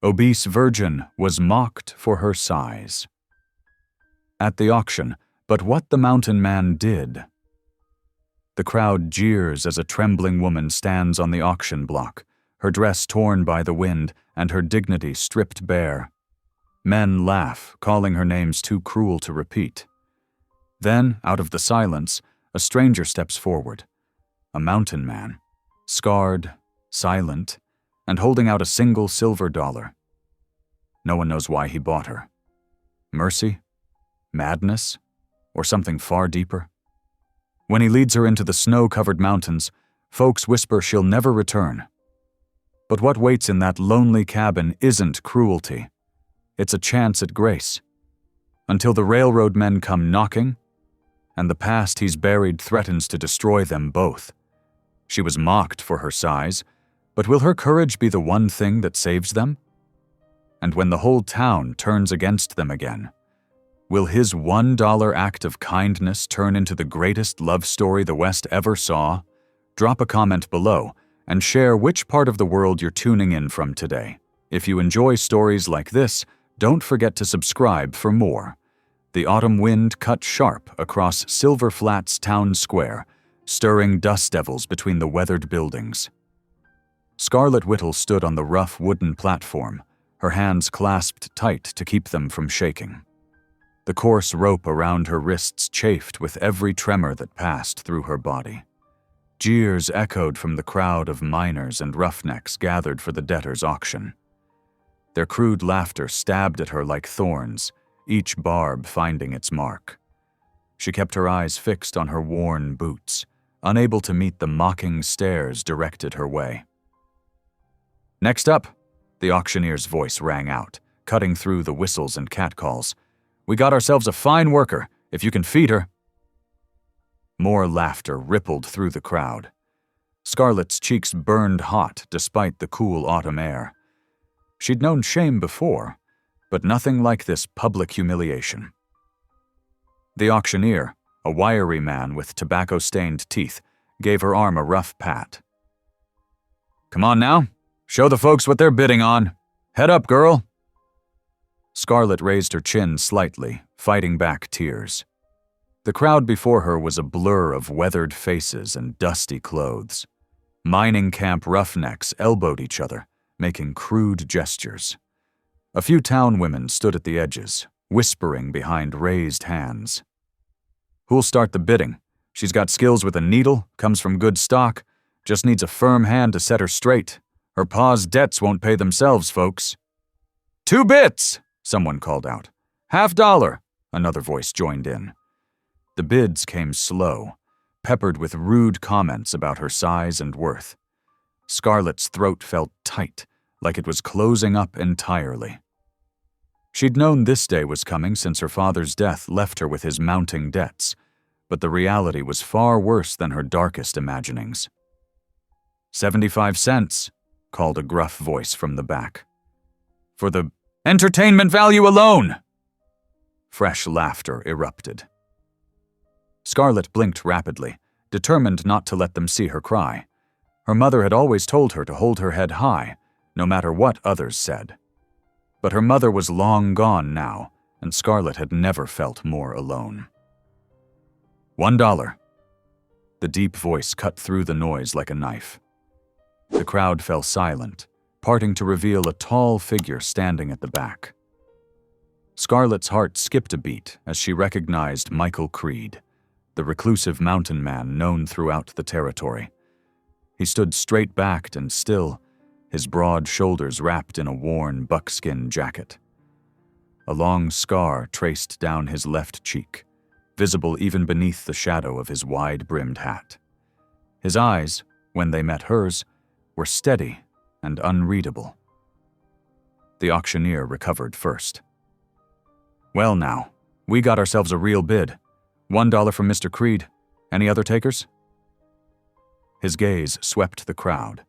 Obese virgin was mocked for her size. At the auction, but what the mountain man did. The crowd jeers as a trembling woman stands on the auction block, her dress torn by the wind and her dignity stripped bare. Men laugh, calling her names too cruel to repeat. Then, out of the silence, a stranger steps forward. A mountain man, scarred, silent, and holding out a single silver dollar. No one knows why he bought her. Mercy? Madness? Or something far deeper? When he leads her into the snow-covered mountains, folks whisper she'll never return. But what waits in that lonely cabin isn't cruelty. It's a chance at grace. Until the railroad men come knocking, and the past he's buried threatens to destroy them both. She was mocked for her size, but will her courage be the one thing that saves them? And when the whole town turns against them again, will his $1 act of kindness turn into the greatest love story the West ever saw? Drop a comment below and share which part of the world you're tuning in from today. If you enjoy stories like this, don't forget to subscribe for more. The autumn wind cut sharp across Silver Flats town square, stirring dust devils between the weathered buildings. Scarlet Whittle stood on the rough wooden platform, her hands clasped tight to keep them from shaking. The coarse rope around her wrists chafed with every tremor that passed through her body. Jeers echoed from the crowd of miners and roughnecks gathered for the debtor's auction. Their crude laughter stabbed at her like thorns, each barb finding its mark. She kept her eyes fixed on her worn boots, unable to meet the mocking stares directed her way. "Next up," the auctioneer's voice rang out, cutting through the whistles and catcalls. "We got ourselves a fine worker, if you can feed her." More laughter rippled through the crowd. Scarlet's cheeks burned hot despite the cool autumn air. She'd known shame before, but nothing like this public humiliation. The auctioneer, a wiry man with tobacco-stained teeth, gave her arm a rough pat. "Come on now, show the folks what they're bidding on. Head up, girl." Scarlet raised her chin slightly, fighting back tears. The crowd before her was a blur of weathered faces and dusty clothes. Mining camp roughnecks elbowed each other, making crude gestures. A few town women stood at the edges, whispering behind raised hands. "Who'll start the bidding? She's got skills with a needle, comes from good stock, just needs a firm hand to set her straight. Her pa's debts won't pay themselves, folks." "2 bits!" someone called out. "$50," another voice joined in. The bids came slow, peppered with rude comments about her size and worth. Scarlet's throat felt tight, like it was closing up entirely. She'd known this day was coming since her father's death left her with his mounting debts, but the reality was far worse than her darkest imaginings. 75 cents, called a gruff voice from the back. "For the entertainment value alone!" Fresh laughter erupted. Scarlet blinked rapidly, determined not to let them see her cry. Her mother had always told her to hold her head high, no matter what others said. But her mother was long gone now, and Scarlet had never felt more alone. $1. The deep voice cut through the noise like a knife. The crowd fell silent, parting to reveal a tall figure standing at the back. Scarlet's heart skipped a beat as she recognized Michael Creed, the reclusive mountain man known throughout the territory. He stood straight-backed and still, his broad shoulders wrapped in a worn buckskin jacket. A long scar traced down his left cheek, visible even beneath the shadow of his wide-brimmed hat. His eyes, when they met hers, were steady and unreadable. The auctioneer recovered first. "Well now, we got ourselves a real bid. $1 from Mr. Creed. Any other takers?" His gaze swept the crowd,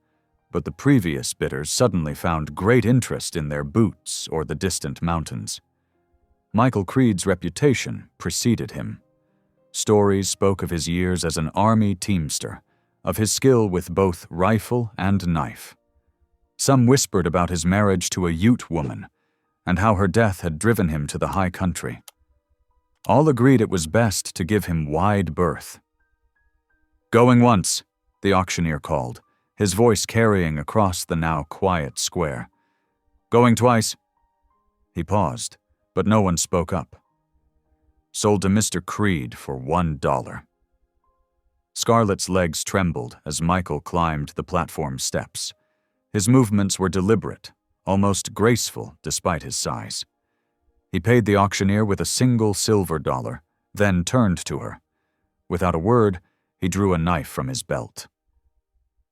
but the previous bidders suddenly found great interest in their boots or the distant mountains. Michael Creed's reputation preceded him. Stories spoke of his years as an army teamster, of his skill with both rifle and knife. Some whispered about his marriage to a Ute woman, and how her death had driven him to the high country. All agreed it was best to give him wide berth. "Going once," the auctioneer called, his voice carrying across the now quiet square. "Going twice." He paused, but no one spoke up. "Sold to Mr. Creed for $1. Scarlett's legs trembled as Michael climbed the platform steps. His movements were deliberate, almost graceful despite his size. He paid the auctioneer with a single silver dollar, then turned to her. Without a word, he drew a knife from his belt.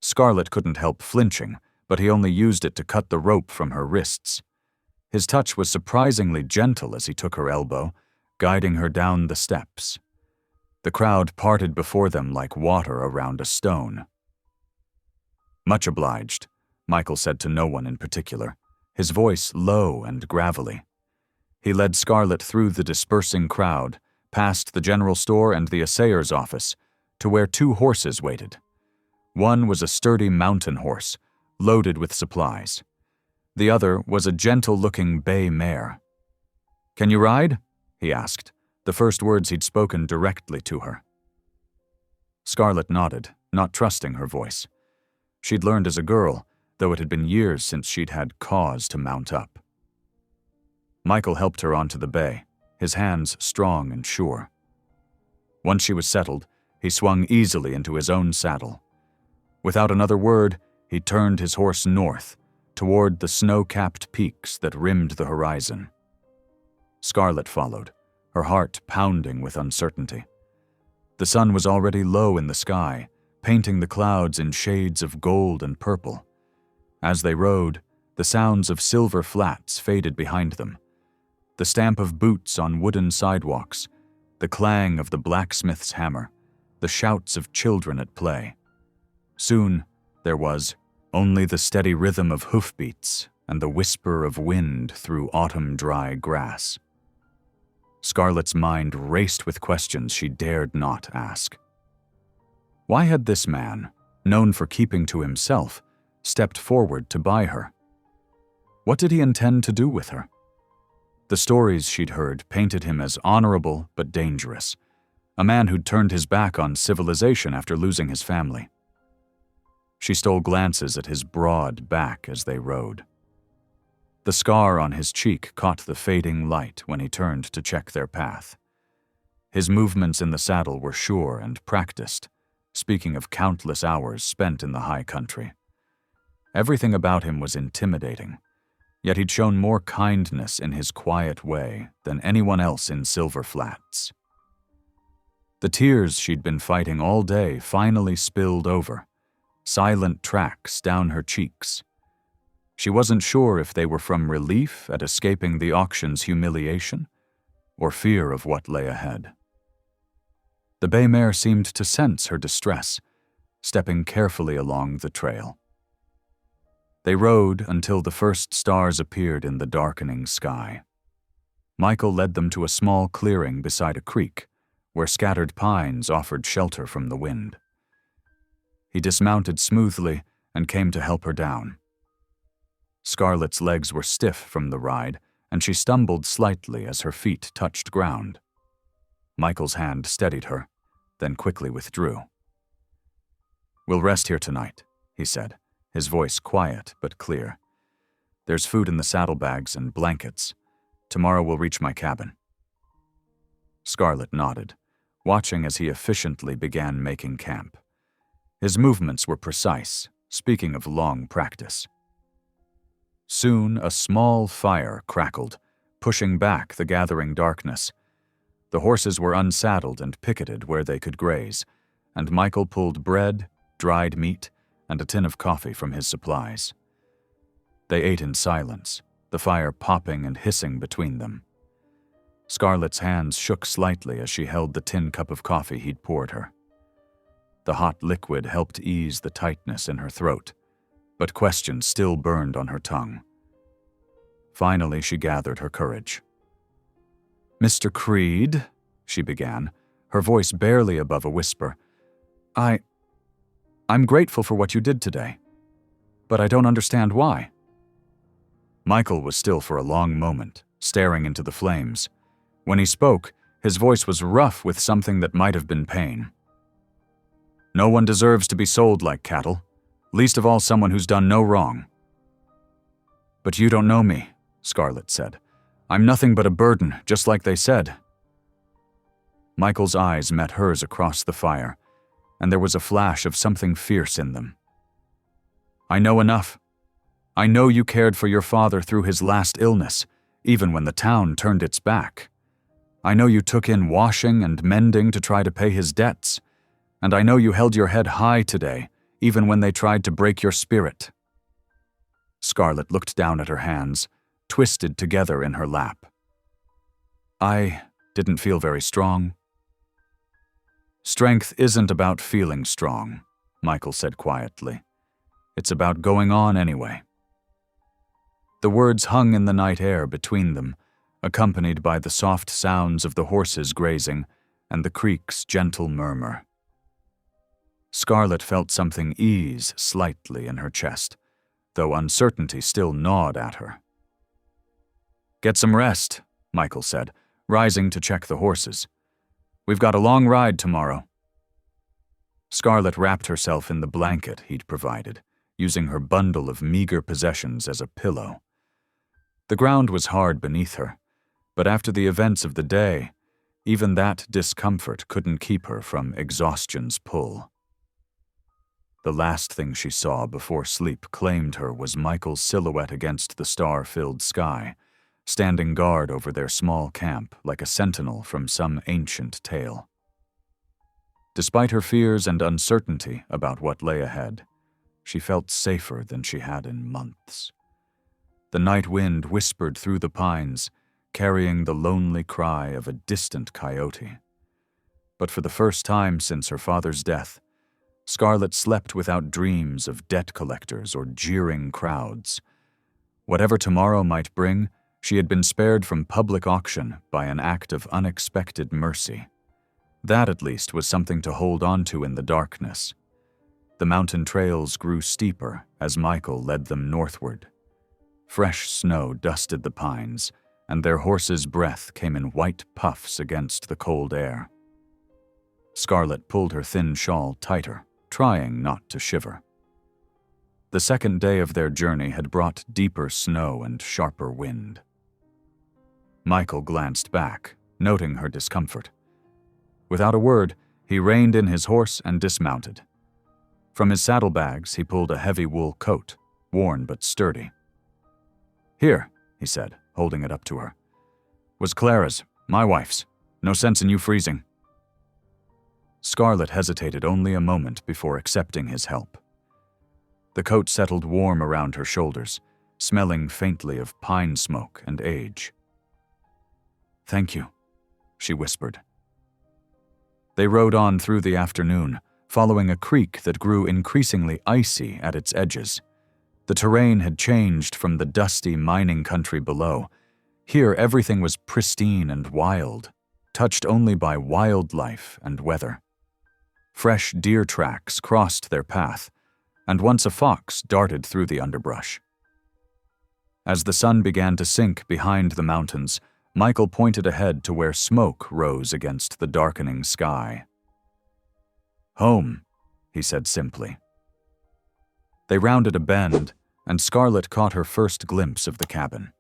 Scarlett couldn't help flinching, but he only used it to cut the rope from her wrists. His touch was surprisingly gentle as he took her elbow, guiding her down the steps. The crowd parted before them like water around a stone. "Much obliged," Michael said to no one in particular, his voice low and gravelly. He led Scarlett through the dispersing crowd, past the general store and the assayer's office, to where 2 horses waited. One was a sturdy mountain horse, loaded with supplies. The other was a gentle-looking bay mare. "Can you ride?" he asked, the first words he'd spoken directly to her. Scarlett nodded, not trusting her voice. She'd learned as a girl, though it had been years since she'd had cause to mount up. Michael helped her onto the bay, his hands strong and sure. Once she was settled, he swung easily into his own saddle. Without another word, he turned his horse north, toward the snow-capped peaks that rimmed the horizon. Scarlett followed, her heart pounding with uncertainty. The sun was already low in the sky, painting the clouds in shades of gold and purple. As they rode, the sounds of silver flats faded behind them. The stamp of boots on wooden sidewalks, the clang of the blacksmith's hammer, the shouts of children at play. Soon, there was only the steady rhythm of hoofbeats and the whisper of wind through autumn-dry grass. Scarlett's mind raced with questions she dared not ask. Why had this man, known for keeping to himself, stepped forward to buy her? What did he intend to do with her? The stories she'd heard painted him as honorable but dangerous, a man who'd turned his back on civilization after losing his family. She stole glances at his broad back as they rode. The scar on his cheek caught the fading light when he turned to check their path. His movements in the saddle were sure and practiced, speaking of countless hours spent in the high country. Everything about him was intimidating, yet he'd shown more kindness in his quiet way than anyone else in Silver Flats. The tears she'd been fighting all day finally spilled over, silent tracks down her cheeks. She wasn't sure if they were from relief at escaping the auction's humiliation or fear of what lay ahead. The bay mare seemed to sense her distress, stepping carefully along the trail. They rode until the first stars appeared in the darkening sky. Michael led them to a small clearing beside a creek, where scattered pines offered shelter from the wind. He dismounted smoothly and came to help her down. Scarlett's legs were stiff from the ride, and she stumbled slightly as her feet touched ground. Michael's hand steadied her, then quickly withdrew. "We'll rest here tonight," he said, his voice quiet but clear. "There's food in the saddlebags and blankets. Tomorrow we'll reach my cabin." Scarlett nodded, watching as he efficiently began making camp. His movements were precise, speaking of long practice. Soon a small fire crackled, pushing back the gathering darkness. The horses were unsaddled and picketed where they could graze, and Michael pulled bread, dried meat, and a tin of coffee from his supplies. They ate in silence, the fire popping and hissing between them. Scarlett's hands shook slightly as she held the tin cup of coffee he'd poured her. The hot liquid helped ease the tightness in her throat, but questions still burned on her tongue. Finally, she gathered her courage. "Mr. Creed," she began, her voice barely above a whisper, I'm grateful for what you did today." But I don't understand why." Michael was still for a long moment, staring into the flames. When he spoke, his voice was rough with something that might have been pain. "No one deserves to be sold like cattle, least of all someone who's done no wrong." "But you don't know me," Scarlett said. "I'm nothing but a burden, just like they said." Michael's eyes met hers across the fire, and there was a flash of something fierce in them. "I know enough. I know you cared for your father through his last illness, even when the town turned its back. I know you took in washing and mending to try to pay his debts, and I know you held your head high today, even when they tried to break your spirit." Scarlett looked down at her hands, twisted together in her lap. "I didn't feel very strong." "Strength isn't about feeling strong," Michael said quietly. "It's about going on anyway." The words hung in the night air between them, accompanied by the soft sounds of the horses grazing and the creek's gentle murmur. Scarlett felt something ease slightly in her chest, though uncertainty still gnawed at her. "Get some rest," Michael said, rising to check the horses. "We've got a long ride tomorrow." Scarlett wrapped herself in the blanket he'd provided, using her bundle of meager possessions as a pillow. The ground was hard beneath her, but after the events of the day, even that discomfort couldn't keep her from exhaustion's pull. The last thing she saw before sleep claimed her was Michael's silhouette against the star-filled sky, standing guard over their small camp like a sentinel from some ancient tale. Despite her fears and uncertainty about what lay ahead, she felt safer than she had in months. The night wind whispered through the pines, carrying the lonely cry of a distant coyote. But for the first time since her father's death, Scarlett slept without dreams of debt collectors or jeering crowds. Whatever tomorrow might bring, she had been spared from public auction by an act of unexpected mercy. That, at least, was something to hold on to in the darkness. The mountain trails grew steeper as Michael led them northward. Fresh snow dusted the pines, and their horses' breath came in white puffs against the cold air. Scarlett pulled her thin shawl tighter, trying not to shiver. The second day of their journey had brought deeper snow and sharper wind. Michael glanced back, noting her discomfort. Without a word, he reined in his horse and dismounted. From his saddlebags, he pulled a heavy wool coat, worn but sturdy. "Here," he said, holding it up to her. "Was Clara's, my wife's. No sense in you freezing." Scarlett hesitated only a moment before accepting his help. The coat settled warm around her shoulders, smelling faintly of pine smoke and age. "Thank you," she whispered. They rode on through the afternoon, following a creek that grew increasingly icy at its edges. The terrain had changed from the dusty mining country below. Here everything was pristine and wild, touched only by wildlife and weather. Fresh deer tracks crossed their path, and once a fox darted through the underbrush. As the sun began to sink behind the mountains, Michael pointed ahead to where smoke rose against the darkening sky. "Home," he said simply. They rounded a bend, and Scarlett caught her first glimpse of the cabin.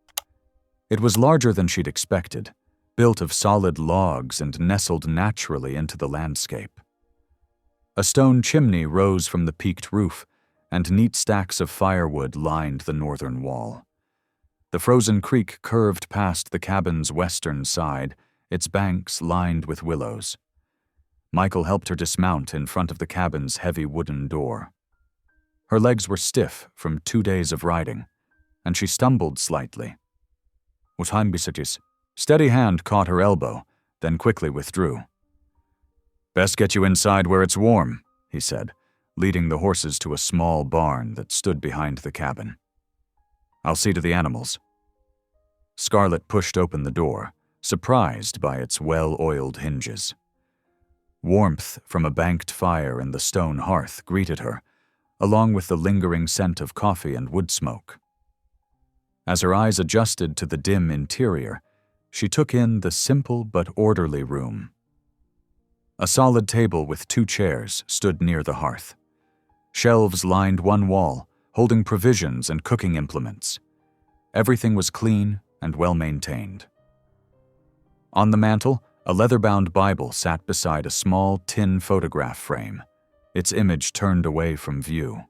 It was larger than she'd expected, built of solid logs and nestled naturally into the landscape. A stone chimney rose from the peaked roof, and neat stacks of firewood lined the northern wall. The frozen creek curved past the cabin's western side, its banks lined with willows. Michael helped her dismount in front of the cabin's heavy wooden door. Her legs were stiff from 2 days of riding, and she stumbled slightly. Steady hand caught her elbow, then quickly withdrew. "Best get you inside where it's warm," he said, leading the horses to a small barn that stood behind the cabin. "I'll see to the animals." Scarlett pushed open the door, surprised by its well-oiled hinges. Warmth from a banked fire in the stone hearth greeted her, along with the lingering scent of coffee and wood smoke. As her eyes adjusted to the dim interior, she took in the simple but orderly room. A solid table with 2 chairs stood near the hearth. Shelves lined one wall, holding provisions and cooking implements. Everything was clean and well-maintained. On the mantel, a leather-bound Bible sat beside a small tin photograph frame, its image turned away from view.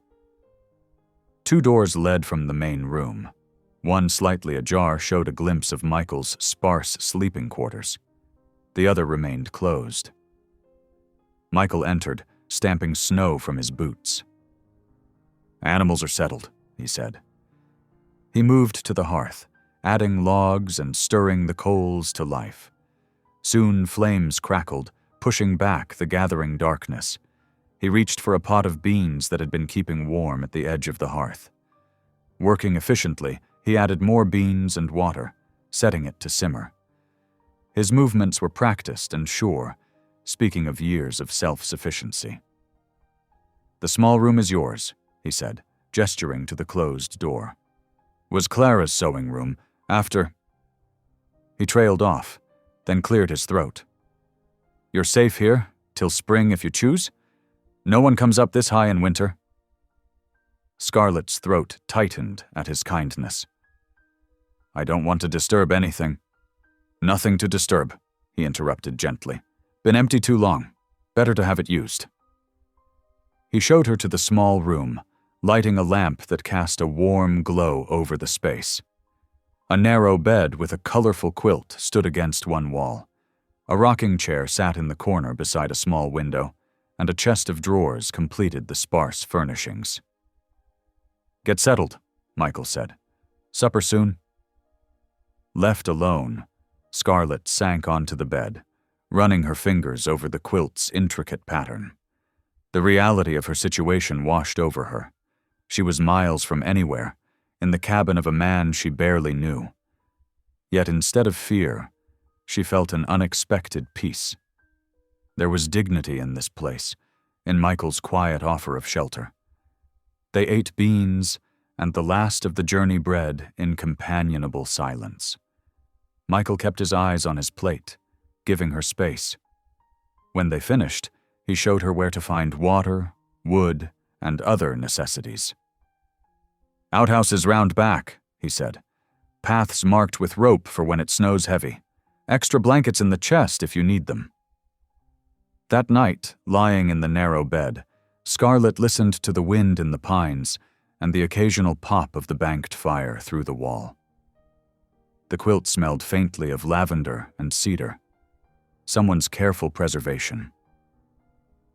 2 doors led from the main room. One slightly ajar showed a glimpse of Michael's sparse sleeping quarters. The other remained closed. Michael entered, stamping snow from his boots. "Animals are settled," he said. He moved to the hearth, adding logs and stirring the coals to life. Soon flames crackled, pushing back the gathering darkness. He reached for a pot of beans that had been keeping warm at the edge of the hearth. Working efficiently, he added more beans and water, setting it to simmer. His movements were practiced and sure, speaking of years of self-sufficiency. "The small room is yours," he said, gesturing to the closed door. "Was Clara's sewing room, after—" He trailed off, then cleared his throat. "You're safe here, till spring if you choose? No one comes up this high in winter." Scarlett's throat tightened at his kindness. "I don't want to disturb anything." "Nothing to disturb," he interrupted gently. "Been empty too long. Better to have it used." He showed her to the small room, lighting a lamp that cast a warm glow over the space. A narrow bed with a colorful quilt stood against one wall. A rocking chair sat in the corner beside a small window, and a chest of drawers completed the sparse furnishings. "Get settled," Michael said. "Supper soon?" Left alone, Scarlett sank onto the bed, running her fingers over the quilt's intricate pattern. The reality of her situation washed over her. She was miles from anywhere, in the cabin of a man she barely knew. Yet instead of fear, she felt an unexpected peace. There was dignity in this place, in Michael's quiet offer of shelter. They ate beans and the last of the journey bread in companionable silence. Michael kept his eyes on his plate, giving her space. When they finished, he showed her where to find water, wood, and other necessities. "Outhouse is round back," he said. "Paths marked with rope for when it snows heavy. Extra blankets in the chest if you need them." That night, lying in the narrow bed, Scarlett listened to the wind in the pines and the occasional pop of the banked fire through the wall. The quilt smelled faintly of lavender and cedar, someone's careful preservation.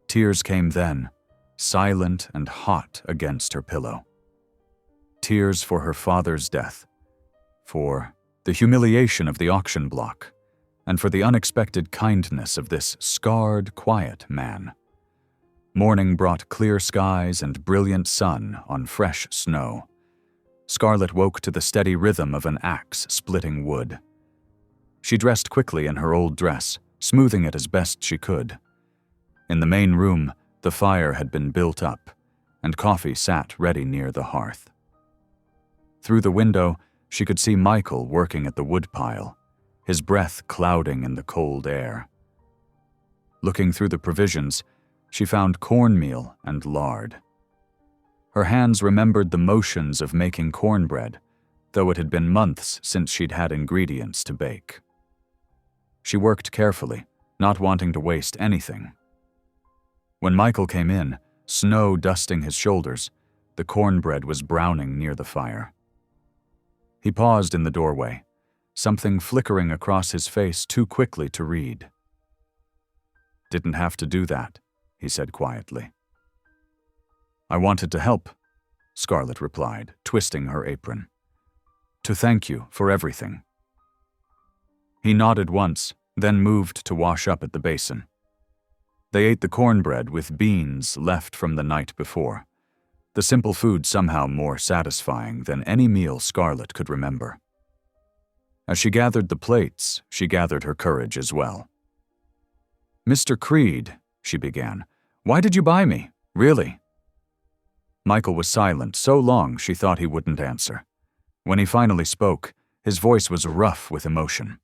Tears came then, silent and hot against her pillow. Tears for her father's death, for the humiliation of the auction block, and for the unexpected kindness of this scarred, quiet man. Morning brought clear skies and brilliant sun on fresh snow. Scarlett woke to the steady rhythm of an axe splitting wood. She dressed quickly in her old dress, smoothing it as best she could. In the main room, the fire had been built up, and coffee sat ready near the hearth. Through the window, she could see Michael working at the woodpile, his breath clouding in the cold air. Looking through the provisions, she found cornmeal and lard. Her hands remembered the motions of making cornbread, though it had been months since she'd had ingredients to bake. She worked carefully, not wanting to waste anything. When Michael came in, snow dusting his shoulders, the cornbread was browning near the fire. He paused in the doorway, something flickering across his face too quickly to read. "Didn't have to do that," he said quietly. "I wanted to help," Scarlett replied, twisting her apron. "To thank you for everything." He nodded once, then moved to wash up at the basin. They ate the cornbread with beans left from the night before, the simple food somehow more satisfying than any meal Scarlett could remember. As she gathered the plates, she gathered her courage as well. "Mr. Creed," she began, "why did you buy me? Really?" Michael was silent so long she thought he wouldn't answer. When he finally spoke, his voice was rough with emotion.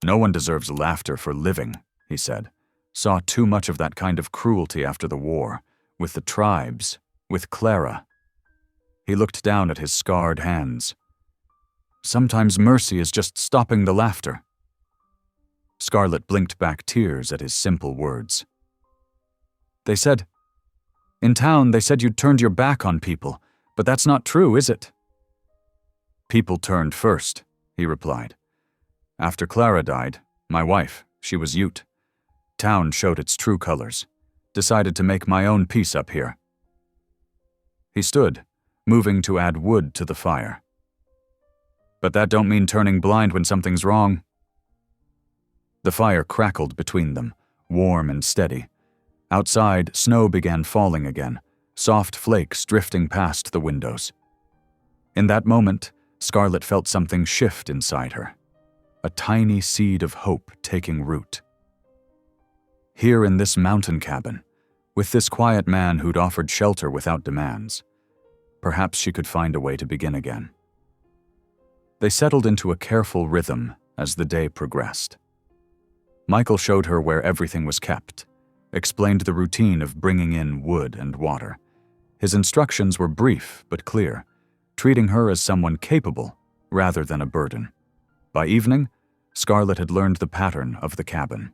"No one deserves laughter for living," he said. "Saw too much of that kind of cruelty after the war, with the tribes, with Clara." He looked down at his scarred hands. "Sometimes mercy is just stopping the laughter." Scarlett blinked back tears at his simple words. In town, they said you'd turned your back on people, but that's not true, is it?" "People turned first," he replied. "After Clara died, my wife, she was Ute. Town showed its true colors. Decided to make my own peace up here." He stood, moving to add wood to the fire. "But that don't mean turning blind when something's wrong." The fire crackled between them, warm and steady. Outside, snow began falling again, soft flakes drifting past the windows. In that moment, Scarlett felt something shift inside her. A tiny seed of hope taking root. Here in this mountain cabin, with this quiet man who'd offered shelter without demands, perhaps she could find a way to begin again. They settled into a careful rhythm as the day progressed. Michael showed her where everything was kept, explained the routine of bringing in wood and water. His instructions were brief but clear, treating her as someone capable rather than a burden. By evening, Scarlett had learned the pattern of the cabin,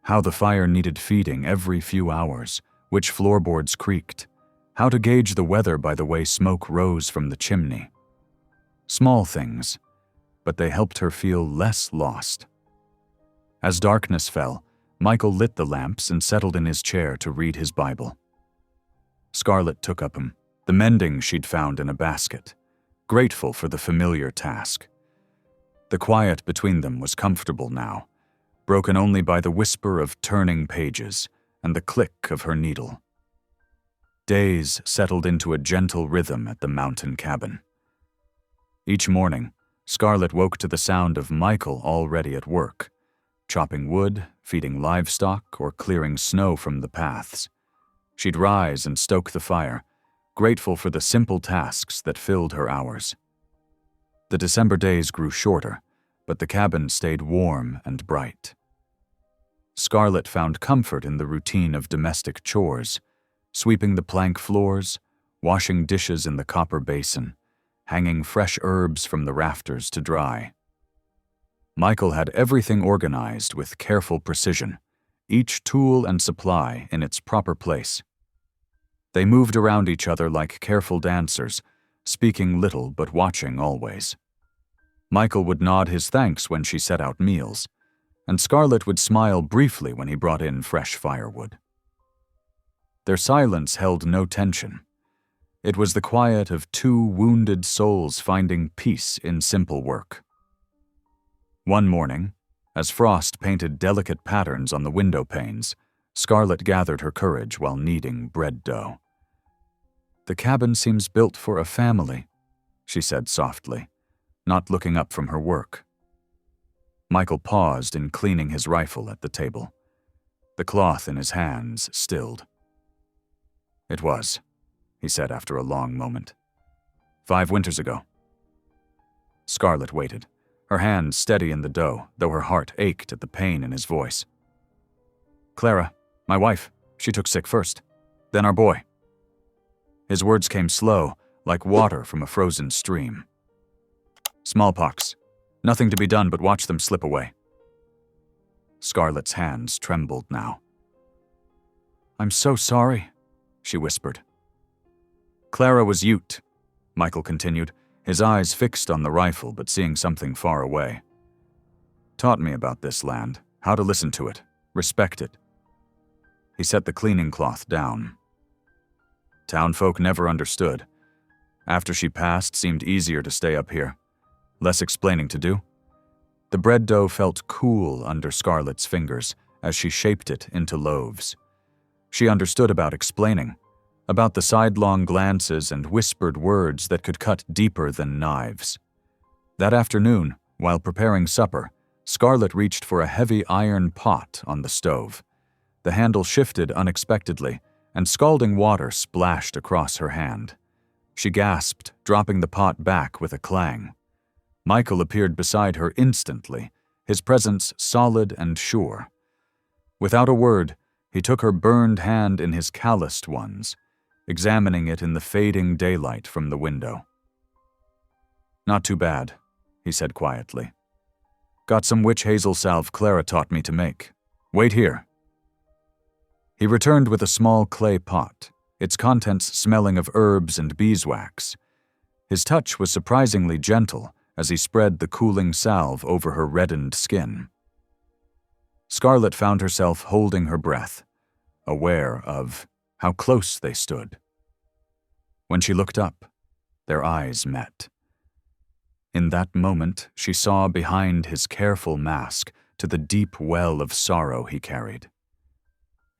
how the fire needed feeding every few hours, which floorboards creaked, how to gauge the weather by the way smoke rose from the chimney. Small things, but they helped her feel less lost. As darkness fell, Michael lit the lamps and settled in his chair to read his Bible. Scarlett took up the mending she'd found in a basket, grateful for the familiar task. The quiet between them was comfortable now, broken only by the whisper of turning pages and the click of her needle. Days settled into a gentle rhythm at the mountain cabin. Each morning, Scarlett woke to the sound of Michael already at work, chopping wood, feeding livestock, or clearing snow from the paths. She'd rise and stoke the fire, grateful for the simple tasks that filled her hours. The December days grew shorter, but the cabin stayed warm and bright. Scarlett found comfort in the routine of domestic chores, sweeping the plank floors, washing dishes in the copper basin, hanging fresh herbs from the rafters to dry. Michael had everything organized with careful precision, each tool and supply in its proper place. They moved around each other like careful dancers, speaking little but watching always. Michael would nod his thanks when she set out meals, and Scarlett would smile briefly when he brought in fresh firewood. Their silence held no tension. It was the quiet of two wounded souls finding peace in simple work. One morning, as frost painted delicate patterns on the window panes, Scarlett gathered her courage while kneading bread dough. "The cabin seems built for a family," she said softly, not looking up from her work. Michael paused in cleaning his rifle at the table. The cloth in his hands stilled. "It was," he said after a long moment. 5 winters ago." Scarlett waited, her hands steady in the dough, though her heart ached at the pain in his voice. "Clara, my wife, she took sick first. Then our boy." His words came slow, like water from a frozen stream. "Smallpox. Nothing to be done but watch them slip away." Scarlett's hands trembled now. "I'm so sorry," she whispered. "Clara was Ute," Michael continued, his eyes fixed on the rifle but seeing something far away. "Taught me about this land, how to listen to it, respect it." He set the cleaning cloth down. "Townfolk never understood. After she passed, seemed easier to stay up here. Less explaining to do." The bread dough felt cool under Scarlett's fingers as she shaped it into loaves. She understood about explaining, about the sidelong glances and whispered words that could cut deeper than knives. That afternoon, while preparing supper, Scarlett reached for a heavy iron pot on the stove. The handle shifted unexpectedly, and scalding water splashed across her hand. She gasped, dropping the pot back with a clang. Michael appeared beside her instantly, his presence solid and sure. Without a word, he took her burned hand in his calloused ones, examining it in the fading daylight from the window. "Not too bad," he said quietly. "Got some witch hazel salve Clara taught me to make. Wait here." He returned with a small clay pot, its contents smelling of herbs and beeswax. His touch was surprisingly gentle as he spread the cooling salve over her reddened skin. Scarlett found herself holding her breath, aware of how close they stood. When she looked up, their eyes met. In that moment, she saw behind his careful mask to the deep well of sorrow he carried.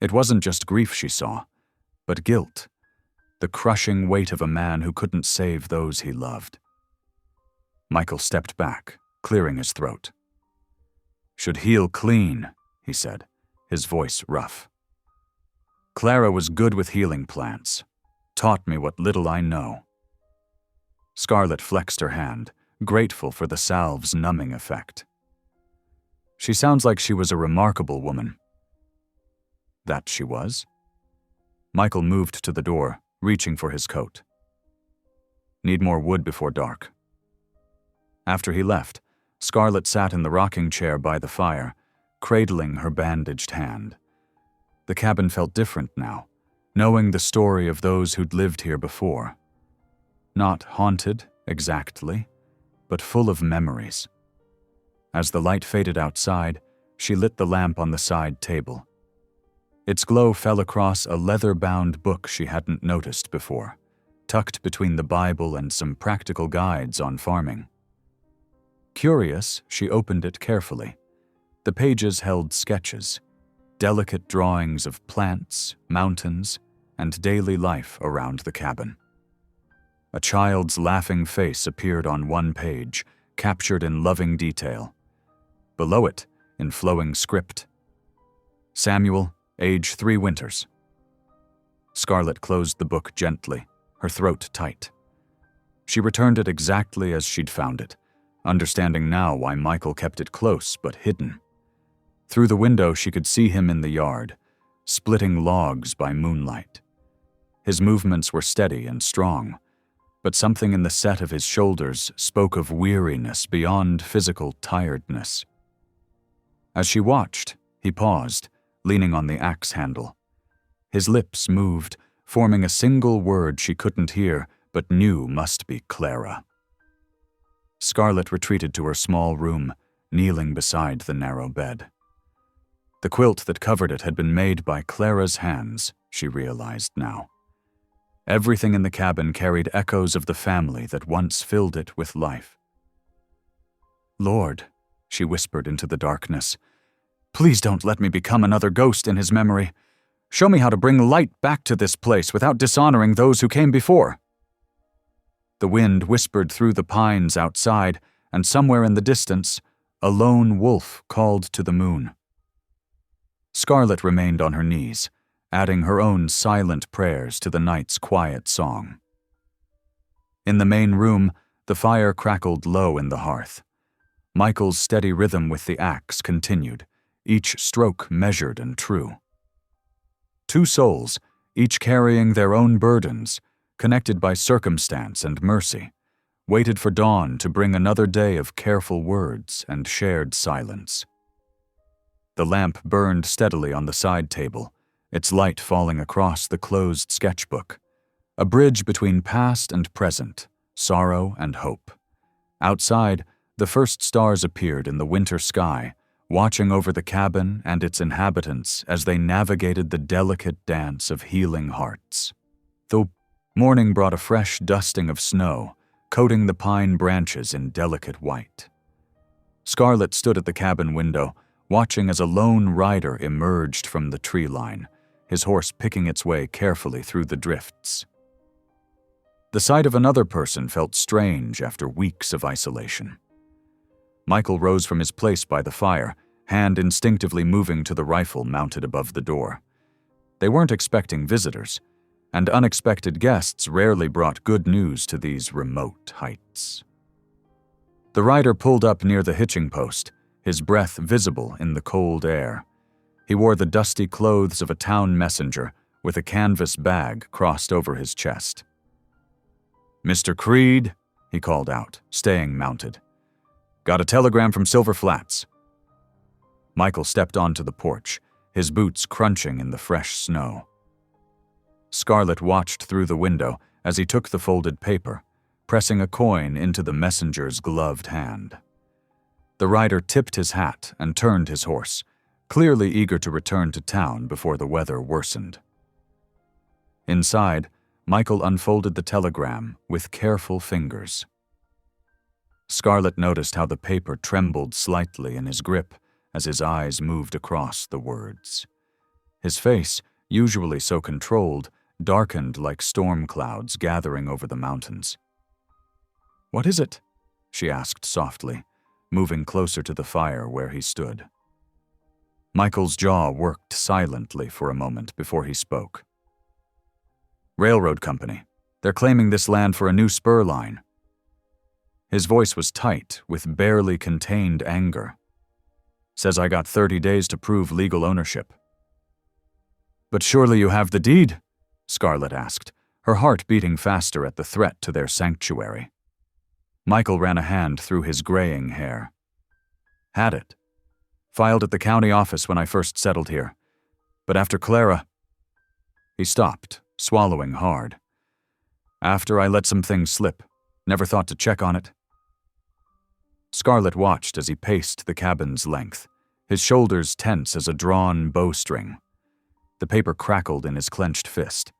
It wasn't just grief she saw, but guilt, the crushing weight of a man who couldn't save those he loved. Michael stepped back, clearing his throat. "Should heal clean," he said, his voice rough. "Clara was good with healing plants, taught me what little I know." Scarlett flexed her hand, grateful for the salve's numbing effect. "She sounds like she was a remarkable woman." That she was? Michael moved to the door, reaching for his coat. "Need more wood before dark." After he left, Scarlett sat in the rocking chair by the fire, cradling her bandaged hand. The cabin felt different now, knowing the story of those who'd lived here before. Not haunted, exactly, but full of memories. As the light faded outside, she lit the lamp on the side table. Its glow fell across a leather-bound book she hadn't noticed before, tucked between the Bible and some practical guides on farming. Curious, she opened it carefully. The pages held sketches, delicate drawings of plants, mountains, and daily life around the cabin. A child's laughing face appeared on one page, captured in loving detail. Below it, in flowing script, "Samuel, age 3 winters." Scarlett closed the book gently, her throat tight. She returned it exactly as she'd found it, understanding now why Michael kept it close but hidden. Through the window she could see him in the yard, splitting logs by moonlight. His movements were steady and strong, but something in the set of his shoulders spoke of weariness beyond physical tiredness. As she watched, he paused, leaning on the axe handle. His lips moved, forming a single word she couldn't hear but knew must be Clara. Scarlett retreated to her small room, kneeling beside the narrow bed. The quilt that covered it had been made by Clara's hands, she realized now. Everything in the cabin carried echoes of the family that once filled it with life. "Lord," she whispered into the darkness, "please don't let me become another ghost in his memory. Show me how to bring light back to this place without dishonoring those who came before." The wind whispered through the pines outside, and somewhere in the distance, a lone wolf called to the moon. Scarlett remained on her knees, adding her own silent prayers to the night's quiet song. In the main room, the fire crackled low in the hearth. Michael's steady rhythm with the axe continued, each stroke measured and true. 2 souls, each carrying their own burdens, connected by circumstance and mercy, waited for dawn to bring another day of careful words and shared silence. The lamp burned steadily on the side table, its light falling across the closed sketchbook, a bridge between past and present, sorrow and hope. Outside, the first stars appeared in the winter sky, watching over the cabin and its inhabitants as they navigated the delicate dance of healing hearts. Though morning brought a fresh dusting of snow, coating the pine branches in delicate white. Scarlett stood at the cabin window, watching as a lone rider emerged from the tree line, his horse picking its way carefully through the drifts. The sight of another person felt strange after weeks of isolation. Michael rose from his place by the fire, hand instinctively moving to the rifle mounted above the door. They weren't expecting visitors, and unexpected guests rarely brought good news to these remote heights. The rider pulled up near the hitching post, his breath visible in the cold air. He wore the dusty clothes of a town messenger with a canvas bag crossed over his chest. "Mr. Creed," he called out, staying mounted. "Got a telegram from Silver Flats." Michael stepped onto the porch, his boots crunching in the fresh snow. Scarlett watched through the window as he took the folded paper, pressing a coin into the messenger's gloved hand. The rider tipped his hat and turned his horse, clearly eager to return to town before the weather worsened. Inside, Michael unfolded the telegram with careful fingers. Scarlett noticed how the paper trembled slightly in his grip as his eyes moved across the words. His face, usually so controlled, darkened like storm clouds gathering over the mountains. "What is it?" she asked softly, moving closer to the fire where he stood. Michael's jaw worked silently for a moment before he spoke. "Railroad company. They're claiming this land for a new spur line." His voice was tight, with barely contained anger. "Says I got 30 days to prove legal ownership." "But surely you have the deed?" Scarlett asked, her heart beating faster at the threat to their sanctuary. Michael ran a hand through his graying hair. "Had it. Filed at the county office when I first settled here. But after Clara..." He stopped, swallowing hard. "After I let some things slip. Never thought to check on it." Scarlett watched as he paced the cabin's length, his shoulders tense as a drawn bowstring. The paper crackled in his clenched fist.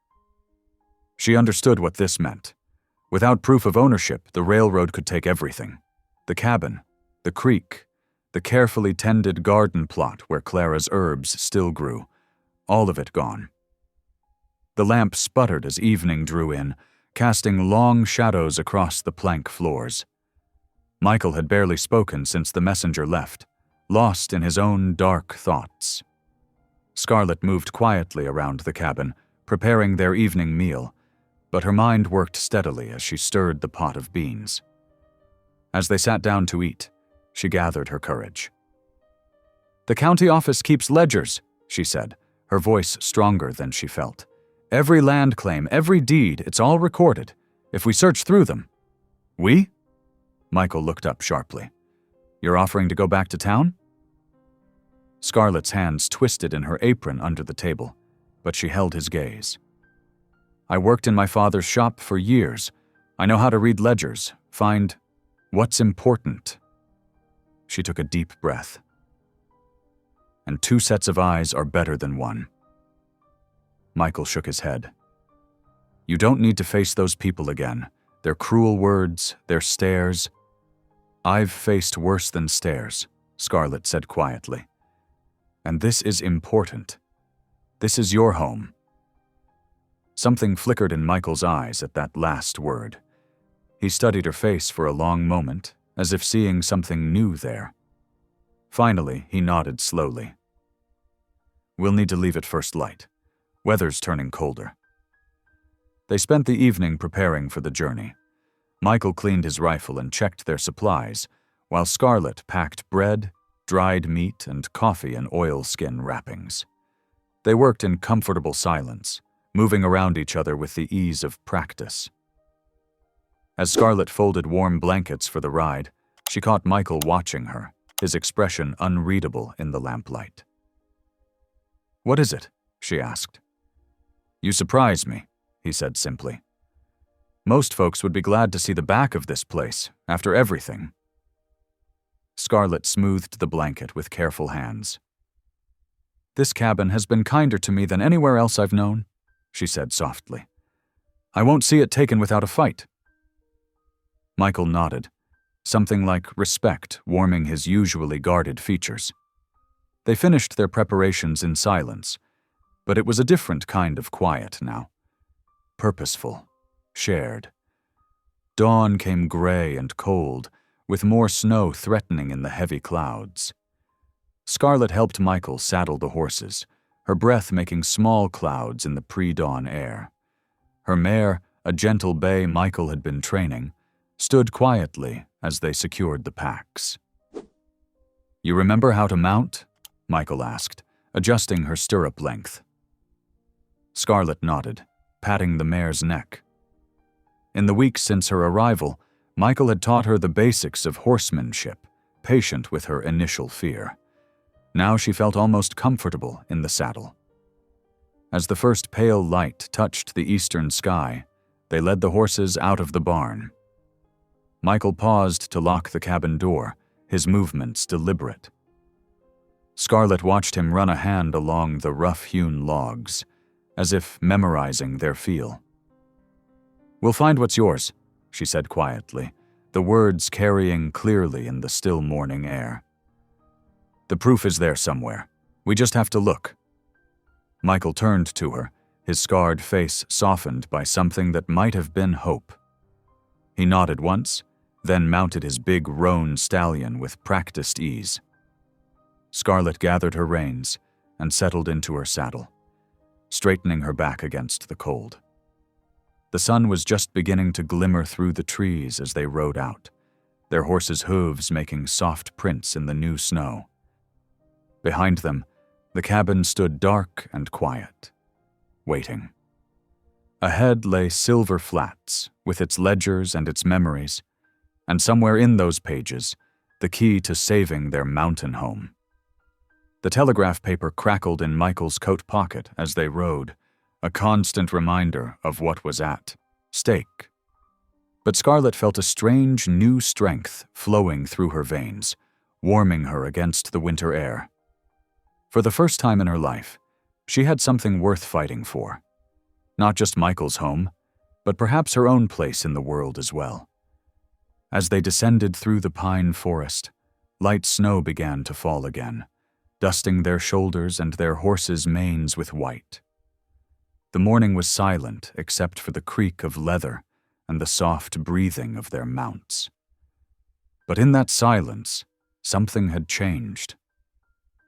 She understood what this meant. Without proof of ownership, the railroad could take everything. The cabin, the creek, the carefully tended garden plot where Clara's herbs still grew, all of it gone. The lamp sputtered as evening drew in, casting long shadows across the plank floors. Michael had barely spoken since the messenger left, lost in his own dark thoughts. Scarlett moved quietly around the cabin, preparing their evening meal, but her mind worked steadily as she stirred the pot of beans. As they sat down to eat, she gathered her courage. "The county office keeps ledgers," she said, her voice stronger than she felt. "Every land claim, every deed, it's all recorded. If we search through them..." "We?" Michael looked up sharply. "You're offering to go back to town?" Scarlett's hands twisted in her apron under the table, but she held his gaze. "I worked in my father's shop for years. I know how to read ledgers, find what's important." She took a deep breath. "And 2 sets of eyes are better than 1. Michael shook his head. "You don't need to face those people again. Their cruel words, their stares." "I've faced worse than stares," Scarlett said quietly. "And this is important. This is your home." Something flickered in Michael's eyes at that last word. He studied her face for a long moment, as if seeing something new there. Finally, he nodded slowly. "We'll need to leave at first light. Weather's turning colder." They spent the evening preparing for the journey. Michael cleaned his rifle and checked their supplies, while Scarlett packed bread, dried meat, and coffee in oilskin wrappings. They worked in comfortable silence, moving around each other with the ease of practice. As Scarlett folded warm blankets for the ride, she caught Michael watching her, his expression unreadable in the lamplight. "What is it?" she asked. "You surprise me," he said simply. "Most folks would be glad to see the back of this place, after everything." Scarlett smoothed the blanket with careful hands. "This cabin has been kinder to me than anywhere else I've known," she said softly. "I won't see it taken without a fight." Michael nodded, something like respect warming his usually guarded features. They finished their preparations in silence, but it was a different kind of quiet now. Purposeful, shared. Dawn came gray and cold, with more snow threatening in the heavy clouds. Scarlett helped Michael saddle the horses, her breath making small clouds in the pre-dawn air. Her mare, a gentle bay Michael had been training, stood quietly as they secured the packs. "You remember how to mount?" Michael asked, adjusting her stirrup length. Scarlett nodded, patting the mare's neck. In the weeks since her arrival, Michael had taught her the basics of horsemanship, patient with her initial fear. Now she felt almost comfortable in the saddle. As the first pale light touched the eastern sky, they led the horses out of the barn. Michael paused to lock the cabin door, his movements deliberate. Scarlett watched him run a hand along the rough-hewn logs, as if memorizing their feel. "We'll find what's yours," she said quietly, the words carrying clearly in the still morning air. "The proof is there somewhere. We just have to look." Michael turned to her, his scarred face softened by something that might have been hope. He nodded once, then mounted his big roan stallion with practiced ease. Scarlett gathered her reins and settled into her saddle, straightening her back against the cold. The sun was just beginning to glimmer through the trees as they rode out, their horses' hooves making soft prints in the new snow. Behind them, the cabin stood dark and quiet, waiting. Ahead lay Silver Flats, with its ledgers and its memories, and somewhere in those pages, the key to saving their mountain home. The telegraph paper crackled in Michael's coat pocket as they rode, a constant reminder of what was at stake. But Scarlett felt a strange new strength flowing through her veins, warming her against the winter air. For the first time in her life, she had something worth fighting for. Not just Michael's home, but perhaps her own place in the world as well. As they descended through the pine forest, light snow began to fall again, dusting their shoulders and their horses' manes with white. The morning was silent except for the creak of leather and the soft breathing of their mounts. But in that silence, something had changed.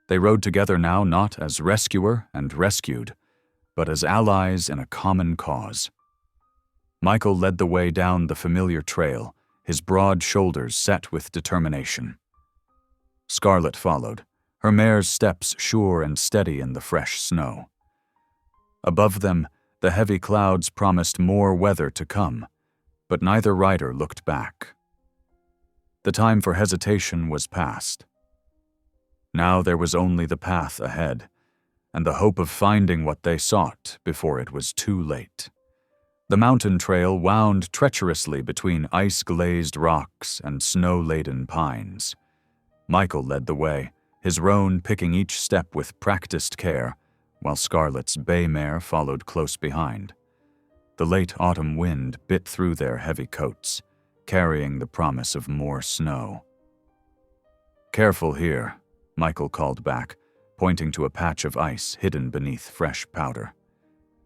They rode together now not as rescuer and rescued, but as allies in a common cause. Michael led the way down the familiar trail, his broad shoulders set with determination. Scarlett followed, her mare's steps sure and steady in the fresh snow. Above them, the heavy clouds promised more weather to come, but neither rider looked back. The time for hesitation was past. Now there was only the path ahead, and the hope of finding what they sought before it was too late. The mountain trail wound treacherously between ice-glazed rocks and snow-laden pines. Michael led the way, his roan picking each step with practiced care, while Scarlett's bay mare followed close behind. The late autumn wind bit through their heavy coats, carrying the promise of more snow. "Careful here," Michael called back, pointing to a patch of ice hidden beneath fresh powder.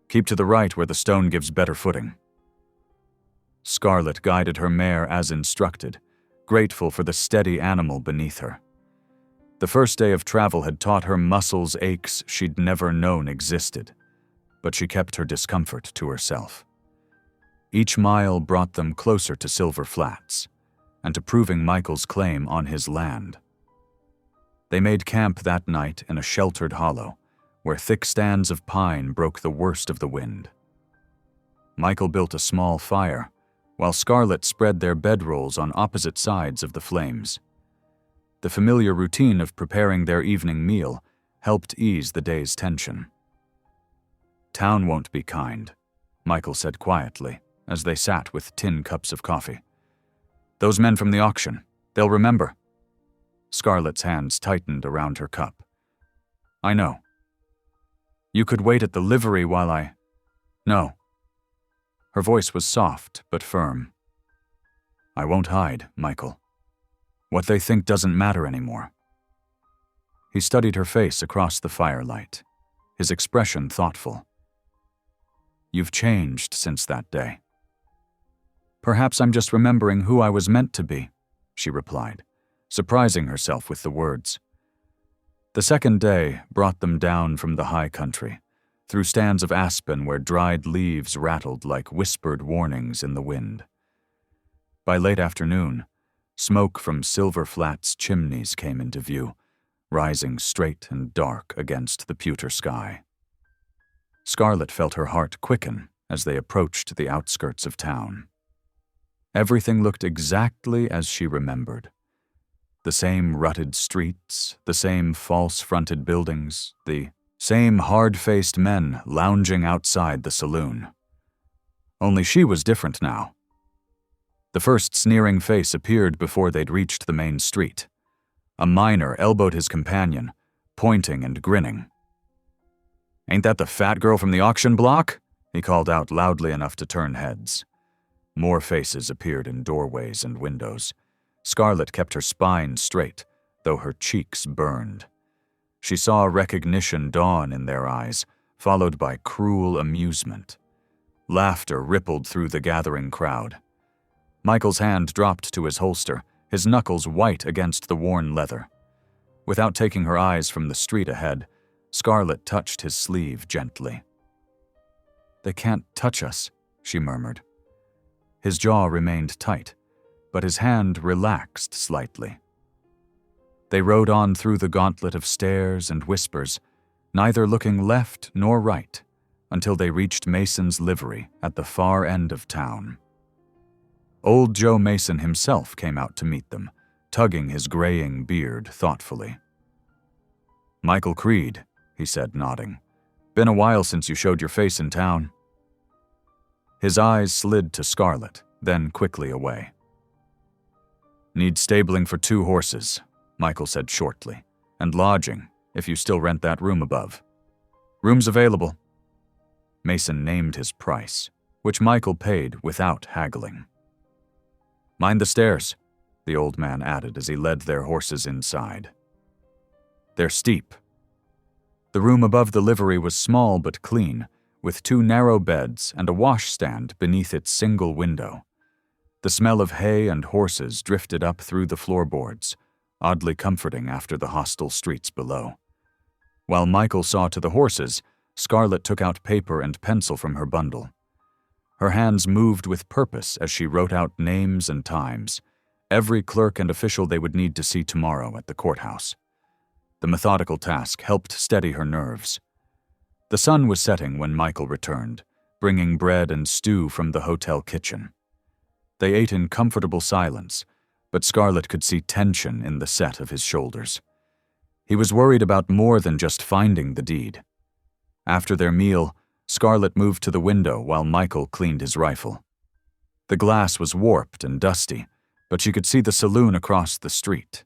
"Keep to the right where the stone gives better footing." Scarlett guided her mare as instructed, grateful for the steady animal beneath her. The first day of travel had taught her muscles aches she'd never known existed, but she kept her discomfort to herself. Each mile brought them closer to Silver Flats, and to proving Michael's claim on his land. They made camp that night in a sheltered hollow, where thick stands of pine broke the worst of the wind. Michael built a small fire, while Scarlett spread their bedrolls on opposite sides of the flames. The familiar routine of preparing their evening meal helped ease the day's tension. "Town won't be kind," Michael said quietly, as they sat with tin cups of coffee. "Those men from the auction, they'll remember." Scarlett's hands tightened around her cup. "I know. You could wait at the livery while I—" "No." Her voice was soft but firm. "I won't hide, Michael. What they think doesn't matter anymore." He studied her face across the firelight, his expression thoughtful. "You've changed since that day." "Perhaps I'm just remembering who I was meant to be," she replied, surprising herself with the words. The second day brought them down from the high country, through stands of aspen where dried leaves rattled like whispered warnings in the wind. By late afternoon, smoke from Silver Flat's chimneys came into view, rising straight and dark against the pewter sky. Scarlett felt her heart quicken as they approached the outskirts of town. Everything looked exactly as she remembered. The same rutted streets, the same false-fronted buildings, the same hard-faced men lounging outside the saloon. Only she was different now. The first sneering face appeared before they'd reached the main street. A miner elbowed his companion, pointing and grinning. "Ain't that the fat girl from the auction block?" he called out loudly enough to turn heads. More faces appeared in doorways and windows. Scarlett kept her spine straight, though her cheeks burned. She saw recognition dawn in their eyes, followed by cruel amusement. Laughter rippled through the gathering crowd. Michael's hand dropped to his holster, his knuckles white against the worn leather. Without taking her eyes from the street ahead, Scarlett touched his sleeve gently. "They can't touch us," she murmured. His jaw remained tight, but his hand relaxed slightly. They rode on through the gauntlet of stares and whispers, neither looking left nor right, until they reached Mason's livery at the far end of town. Old Joe Mason himself came out to meet them, tugging his graying beard thoughtfully. "Michael Creed," he said, nodding. "Been a while since you showed your face in town." His eyes slid to Scarlett, then quickly away. "Need stabling for 2 horses," Michael said shortly, "and lodging, if you still rent that room above." "Rooms available." Mason named his price, which Michael paid without haggling. "Mind the stairs," the old man added as he led their horses inside. "They're steep." The room above the livery was small but clean, with 2 narrow beds and a washstand beneath its single window. The smell of hay and horses drifted up through the floorboards, oddly comforting after the hostile streets below. While Michael saw to the horses, Scarlett took out paper and pencil from her bundle. Her hands moved with purpose as she wrote out names and times, every clerk and official they would need to see tomorrow at the courthouse. The methodical task helped steady her nerves. The sun was setting when Michael returned, bringing bread and stew from the hotel kitchen. They ate in comfortable silence, but Scarlett could see tension in the set of his shoulders. He was worried about more than just finding the deed. After their meal, Scarlett moved to the window while Michael cleaned his rifle. The glass was warped and dusty, but she could see the saloon across the street,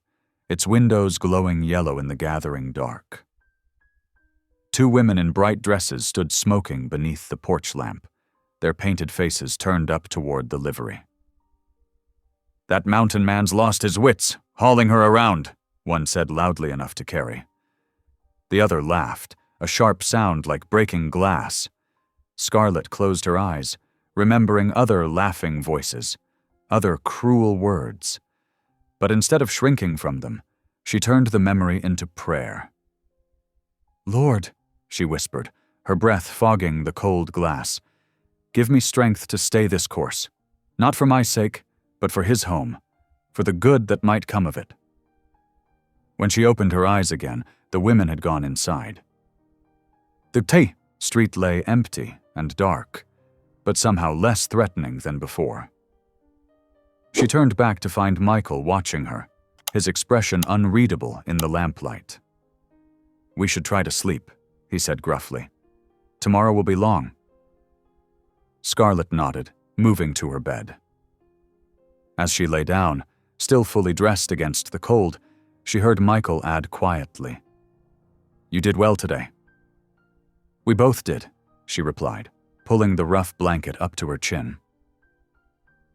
its windows glowing yellow in the gathering dark. 2 women in bright dresses stood smoking beneath the porch lamp, their painted faces turned up toward the livery. "That mountain man's lost his wits, hauling her around," one said loudly enough to carry. The other laughed, a sharp sound like breaking glass. Scarlett closed her eyes, remembering other laughing voices, other cruel words. But instead of shrinking from them, she turned the memory into prayer. "Lord," she whispered, her breath fogging the cold glass, "give me strength to stay this course, not for my sake, but for his home, for the good that might come of it." When she opened her eyes again, the women had gone inside. The street lay empty and dark, but somehow less threatening than before. She turned back to find Michael watching her, his expression unreadable in the lamplight. "We should try to sleep," he said gruffly. "Tomorrow will be long." Scarlett nodded, moving to her bed. As she lay down, still fully dressed against the cold, she heard Michael add quietly, "You did well today." "We both did," she replied, pulling the rough blanket up to her chin.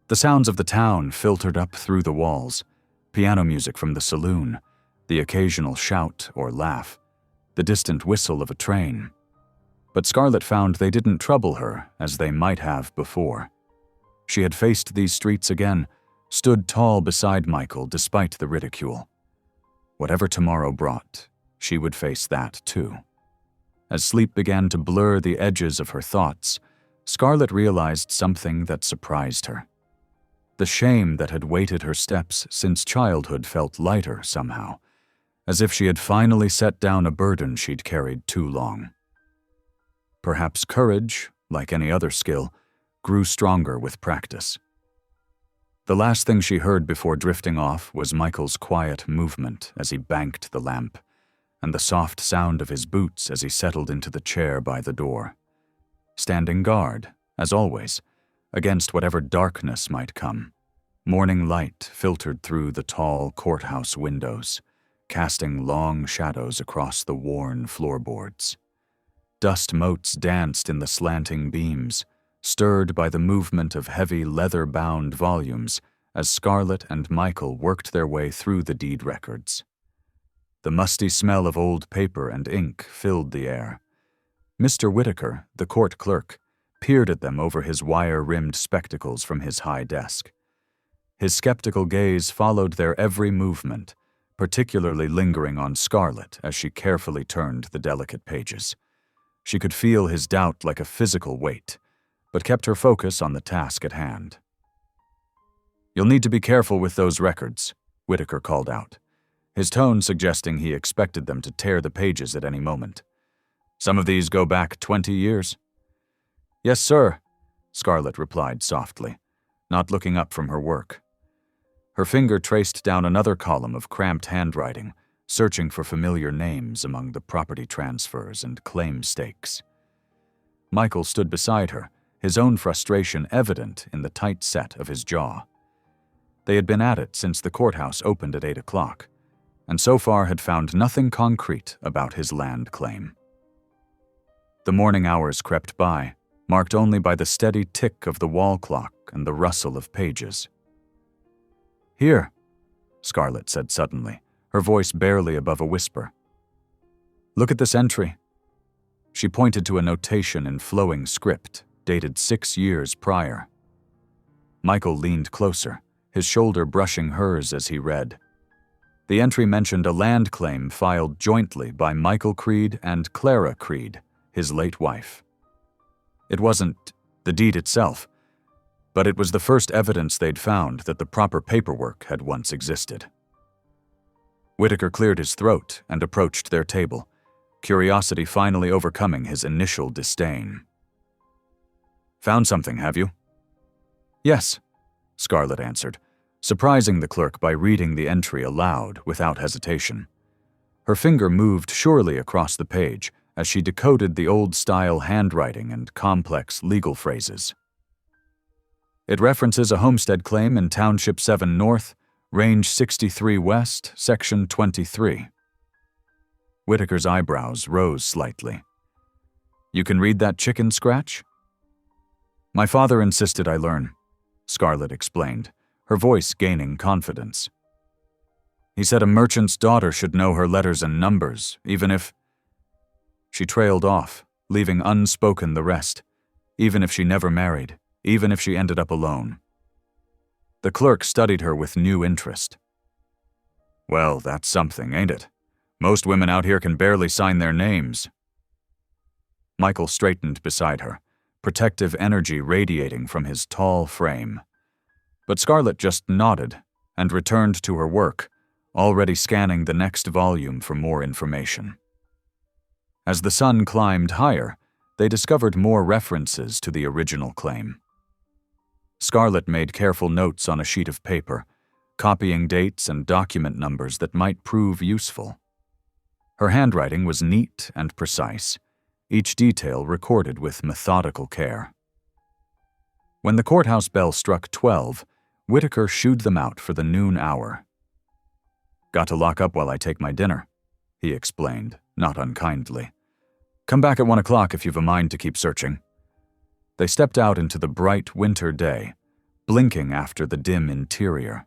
The sounds of the town filtered up through the walls, piano music from the saloon, the occasional shout or laugh, the distant whistle of a train. But Scarlett found they didn't trouble her as they might have before. She had faced these streets again, stood tall beside Michael despite the ridicule. Whatever tomorrow brought, she would face that too. As sleep began to blur the edges of her thoughts, Scarlett realized something that surprised her. The shame that had weighted her steps since childhood felt lighter somehow, as if she had finally set down a burden she'd carried too long. Perhaps courage, like any other skill, grew stronger with practice. The last thing she heard before drifting off was Michael's quiet movement as he banked the lamp, and the soft sound of his boots as he settled into the chair by the door, standing guard, as always, against whatever darkness might come. Morning light filtered through the tall courthouse windows, casting long shadows across the worn floorboards. Dust motes danced in the slanting beams, stirred by the movement of heavy leather-bound volumes as Scarlett and Michael worked their way through the deed records. The musty smell of old paper and ink filled the air. Mr. Whitaker, the court clerk, peered at them over his wire-rimmed spectacles from his high desk. His skeptical gaze followed their every movement, particularly lingering on Scarlett as she carefully turned the delicate pages. She could feel his doubt like a physical weight, but kept her focus on the task at hand. "You'll need to be careful with those records," Whitaker called out, his tone suggesting he expected them to tear the pages at any moment. "Some of these go back 20 years. "Yes, sir," Scarlett replied softly, not looking up from her work. Her finger traced down another column of cramped handwriting, searching for familiar names among the property transfers and claim stakes. Michael stood beside her, his own frustration evident in the tight set of his jaw. They had been at it since the courthouse opened at 8 o'clock, and so far had found nothing concrete about his land claim. The morning hours crept by, marked only by the steady tick of the wall clock and the rustle of pages. "Here," Scarlett said suddenly, her voice barely above a whisper. "Look at this entry." She pointed to a notation in flowing script, dated 6 years prior. Michael leaned closer, his shoulder brushing hers as he read. The entry mentioned a land claim filed jointly by Michael Creed and Clara Creed, his late wife. It wasn't the deed itself, but it was the first evidence they'd found that the proper paperwork had once existed. Whitaker cleared his throat and approached their table, curiosity finally overcoming his initial disdain. "Found something, have you?" "Yes," Scarlett answered, surprising the clerk by reading the entry aloud without hesitation. Her finger moved surely across the page as she decoded the old-style handwriting and complex legal phrases. "It references a homestead claim in Township 7 North, Range 63 West, Section 23. Whitaker's eyebrows rose slightly. "You can read that chicken scratch?" "My father insisted I learn," Scarlett explained, her voice gaining confidence. "He said a merchant's daughter should know her letters and numbers, even if—" She trailed off, leaving unspoken the rest, even if she never married, even if she ended up alone. The clerk studied her with new interest. "Well, that's something, ain't it? Most women out here can barely sign their names." Michael straightened beside her, protective energy radiating from his tall frame. But Scarlett just nodded and returned to her work, already scanning the next volume for more information. As the sun climbed higher, they discovered more references to the original claim. Scarlett made careful notes on a sheet of paper, copying dates and document numbers that might prove useful. Her handwriting was neat and precise, each detail recorded with methodical care. When the courthouse bell struck 12, Whitaker shooed them out for the noon hour. "Got to lock up while I take my dinner," he explained, not unkindly. "Come back at 1 o'clock if you've a mind to keep searching." They stepped out into the bright winter day, blinking after the dim interior.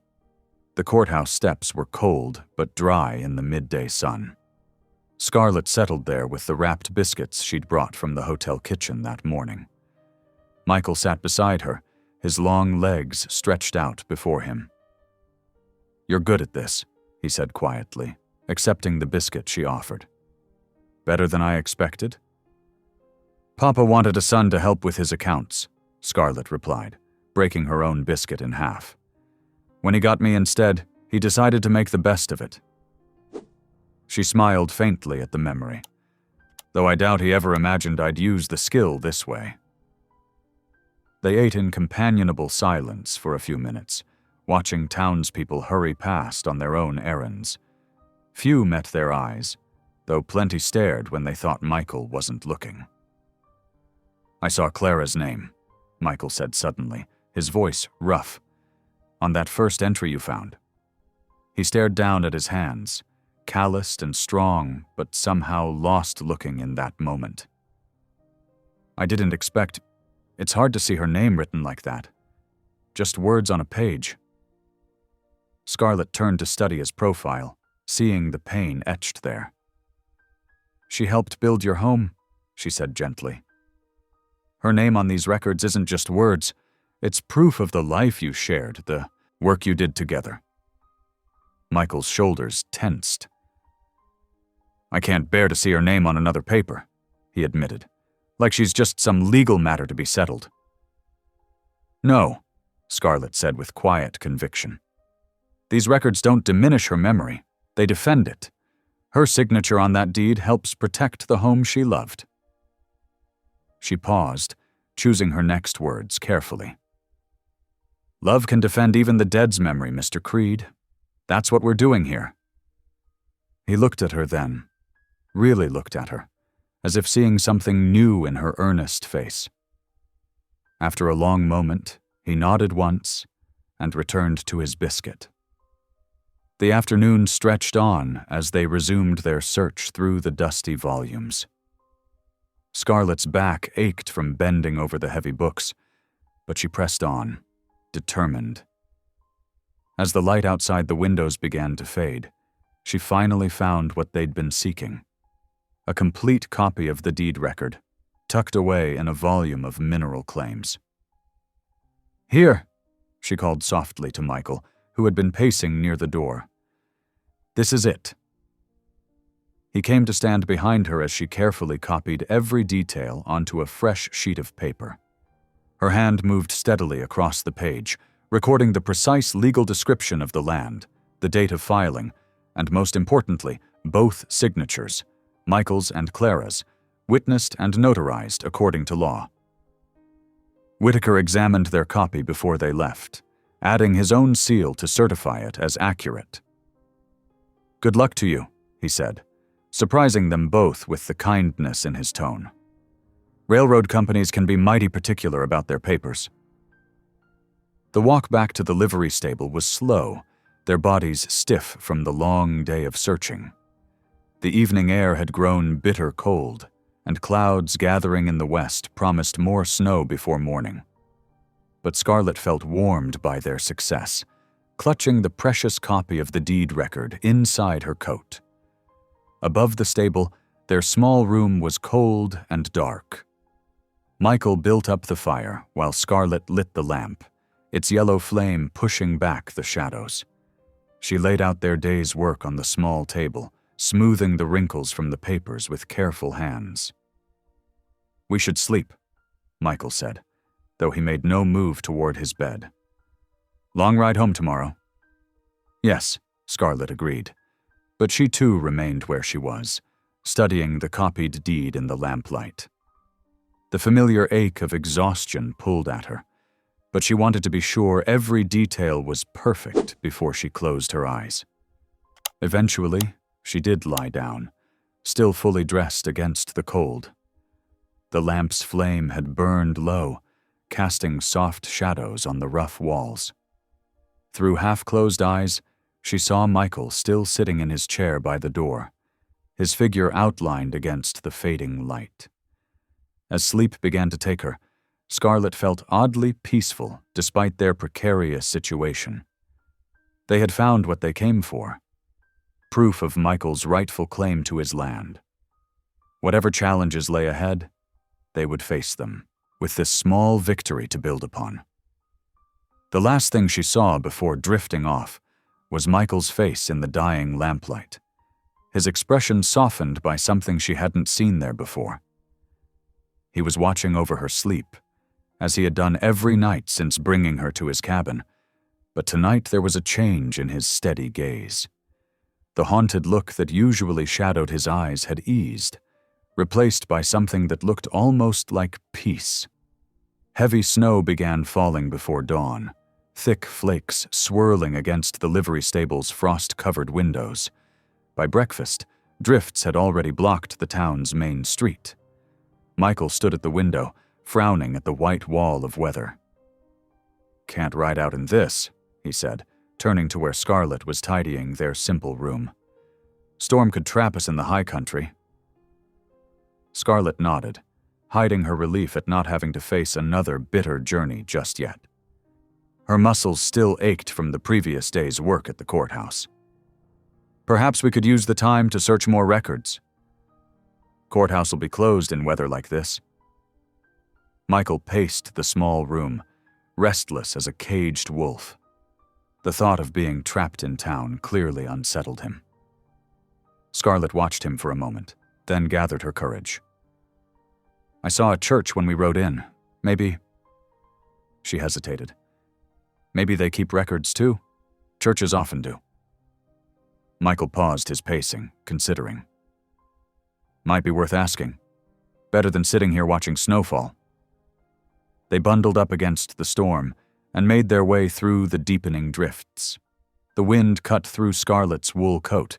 The courthouse steps were cold but dry in the midday sun. Scarlett settled there with the wrapped biscuits she'd brought from the hotel kitchen that morning. Michael sat beside her, his long legs stretched out before him. "You're good at this," he said quietly, accepting the biscuit she offered. Better than I expected? Papa wanted a son to help with his accounts, Scarlett replied, breaking her own biscuit in half. When he got me instead, he decided to make the best of it. She smiled faintly at the memory, though I doubt he ever imagined I'd use the skill this way. They ate in companionable silence for a few minutes, watching townspeople hurry past on their own errands. Few met their eyes, though plenty stared when they thought Michael wasn't looking. I saw Clara's name, Michael said suddenly, his voice rough. On that first entry you found. He stared down at his hands, calloused and strong, but somehow lost-looking in that moment. I didn't expect... It's hard to see her name written like that. Just words on a page. Scarlett turned to study his profile, seeing the pain etched there. She helped build your home, she said gently. Her name on these records isn't just words, it's proof of the life you shared, the work you did together. Michael's shoulders tensed. I can't bear to see her name on another paper, he admitted, like she's just some legal matter to be settled. No, Scarlett said with quiet conviction. These records don't diminish her memory, they defend it. Her signature on that deed helps protect the home she loved. She paused, choosing her next words carefully. Love can defend even the dead's memory, Mr. Creed. That's what we're doing here. He looked at her then, really looked at her, as if seeing something new in her earnest face. After a long moment, he nodded once and returned to his biscuit. The afternoon stretched on as they resumed their search through the dusty volumes. Scarlett's back ached from bending over the heavy books, but she pressed on, determined. As the light outside the windows began to fade, she finally found what they'd been seeking. A complete copy of the deed record, tucked away in a volume of mineral claims. Here, she called softly to Michael, who had been pacing near the door. This is it. He came to stand behind her as she carefully copied every detail onto a fresh sheet of paper. Her hand moved steadily across the page, recording the precise legal description of the land, the date of filing, and most importantly, both signatures, Michael's and Clara's, witnessed and notarized according to law. Whitaker examined their copy before they left, adding his own seal to certify it as accurate. Good luck to you, he said, surprising them both with the kindness in his tone. Railroad companies can be mighty particular about their papers. The walk back to the livery stable was slow, their bodies stiff from the long day of searching. The evening air had grown bitter cold, and clouds gathering in the west promised more snow before morning. But Scarlett felt warmed by their success, clutching the precious copy of the deed record inside her coat. Above the stable, their small room was cold and dark. Michael built up the fire while Scarlett lit the lamp, its yellow flame pushing back the shadows. She laid out their day's work on the small table, smoothing the wrinkles from the papers with careful hands. We should sleep, Michael said, though he made no move toward his bed. Long ride home tomorrow? Yes, Scarlett agreed, but she too remained where she was, studying the copied deed in the lamplight. The familiar ache of exhaustion pulled at her, but she wanted to be sure every detail was perfect before she closed her eyes. Eventually, she did lie down, still fully dressed against the cold. The lamp's flame had burned low, casting soft shadows on the rough walls. Through half-closed eyes, she saw Michael still sitting in his chair by the door, his figure outlined against the fading light. As sleep began to take her, Scarlett felt oddly peaceful despite their precarious situation. They had found what they came for, proof of Michael's rightful claim to his land. Whatever challenges lay ahead, they would face them, with this small victory to build upon. The last thing she saw before drifting off was Michael's face in the dying lamplight, his expression softened by something she hadn't seen there before. He was watching over her sleep, as he had done every night since bringing her to his cabin, but tonight there was a change in his steady gaze. The haunted look that usually shadowed his eyes had eased, replaced by something that looked almost like peace. Heavy snow began falling before dawn, thick flakes swirling against the livery stable's frost-covered windows. By breakfast, drifts had already blocked the town's main street. Michael stood at the window, frowning at the white wall of weather. "Can't ride out in this," he said, turning to where Scarlett was tidying their simple room. "Storm could trap us in the high country." Scarlett nodded, hiding her relief at not having to face another bitter journey just yet. Her muscles still ached from the previous day's work at the courthouse. "Perhaps we could use the time to search more records. Courthouse will be closed in weather like this." Michael paced the small room, restless as a caged wolf. The thought of being trapped in town clearly unsettled him. Scarlett watched him for a moment, then gathered her courage. "I saw a church when we rode in. Maybe—" She hesitated. "Maybe they keep records too? Churches often do." Michael paused his pacing, considering. "Might be worth asking. Better than sitting here watching snowfall." They bundled up against the storm and made their way through the deepening drifts. The wind cut through Scarlett's wool coat,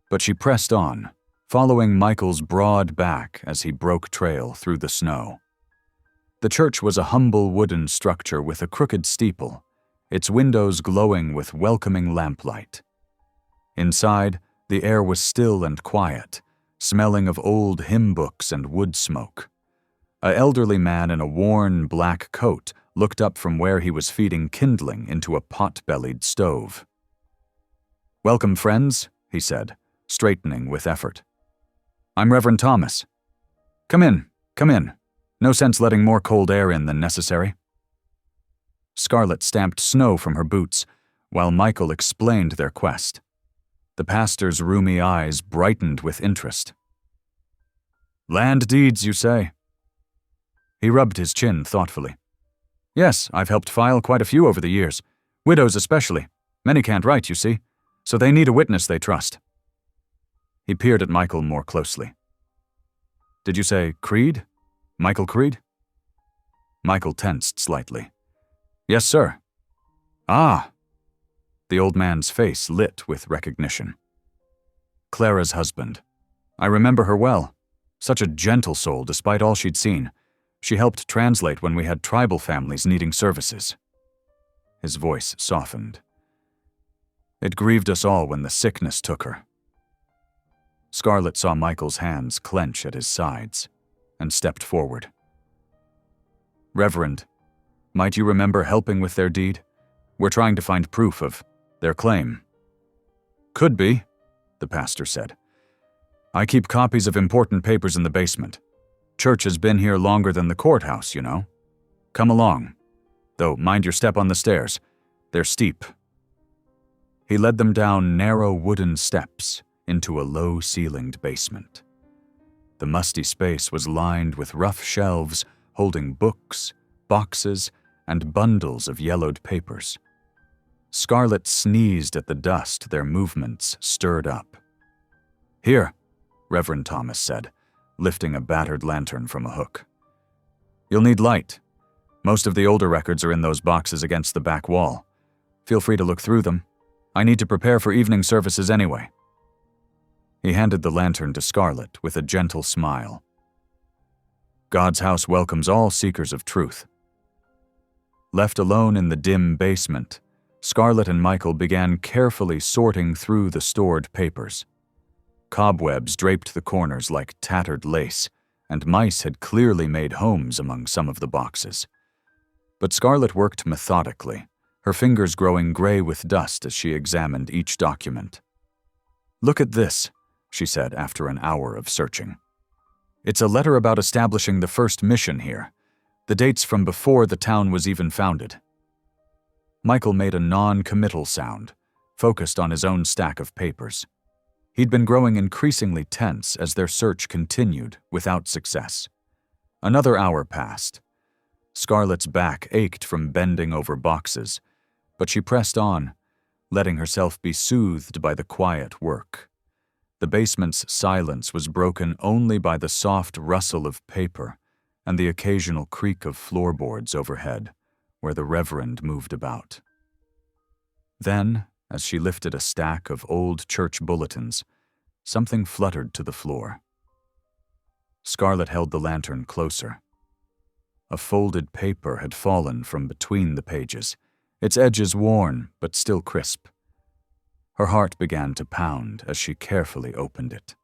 but she pressed on, following Michael's broad back as he broke trail through the snow. The church was a humble wooden structure with a crooked steeple, its windows glowing with welcoming lamplight. Inside, the air was still and quiet, smelling of old hymn books and wood smoke. An elderly man in a worn black coat looked up from where he was feeding kindling into a pot-bellied stove. "Welcome, friends," he said, straightening with effort. "I'm Reverend Thomas. Come in, come in. No sense letting more cold air in than necessary." Scarlett stamped snow from her boots, while Michael explained their quest. The pastor's rheumy eyes brightened with interest. "Land deeds, you say?" He rubbed his chin thoughtfully. "Yes, I've helped file quite a few over the years. Widows especially. Many can't write, you see, so they need a witness they trust." He peered at Michael more closely. "Did you say Creed? Michael Creed?" Michael tensed slightly. "Yes, sir." "Ah." The old man's face lit with recognition. "Clara's husband. I remember her well. Such a gentle soul despite all she'd seen. She helped translate when we had tribal families needing services." His voice softened. "It grieved us all when the sickness took her." Scarlett saw Michael's hands clench at his sides and stepped forward. "Reverend, might you remember helping with their deed? We're trying to find proof of their claim." "Could be," the pastor said. "I keep copies of important papers in the basement. Church has been here longer than the courthouse, you know. Come along. Though mind your step on the stairs. They're steep." He led them down narrow wooden steps into a low-ceilinged basement. The musty space was lined with rough shelves holding books, boxes, and bundles of yellowed papers. Scarlett sneezed at the dust their movements stirred up. "Here," Reverend Thomas said, lifting a battered lantern from a hook. "You'll need light. Most of the older records are in those boxes against the back wall. Feel free to look through them. I need to prepare for evening services anyway." He handed the lantern to Scarlett with a gentle smile. "God's house welcomes all seekers of truth." Left alone in the dim basement, Scarlett and Michael began carefully sorting through the stored papers. Cobwebs draped the corners like tattered lace, and mice had clearly made homes among some of the boxes. But Scarlett worked methodically, her fingers growing gray with dust as she examined each document. "Look at this," she said after an hour of searching. "It's a letter about establishing the first mission here. The date's from before the town was even founded." Michael made a non-committal sound, focused on his own stack of papers. He'd been growing increasingly tense as their search continued, without success. Another hour passed. Scarlett's back ached from bending over boxes, but she pressed on, letting herself be soothed by the quiet work. The basement's silence was broken only by the soft rustle of paper and the occasional creak of floorboards overhead, where the Reverend moved about. Then, as she lifted a stack of old church bulletins, something fluttered to the floor. Scarlett held the lantern closer. A folded paper had fallen from between the pages, its edges worn but still crisp. Her heart began to pound as she carefully opened it.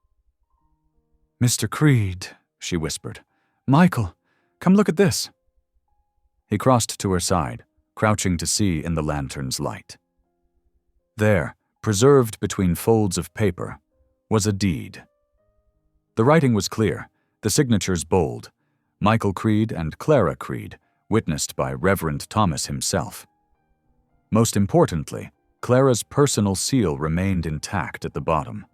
"Mr. Creed," she whispered. "Michael, come look at this." He crossed to her side, crouching to see in the lantern's light. There, preserved between folds of paper, was a deed. The writing was clear, the signatures bold. Michael Creed and Clara Creed, witnessed by Reverend Thomas himself. Most importantly, Clara's personal seal remained intact at the bottom,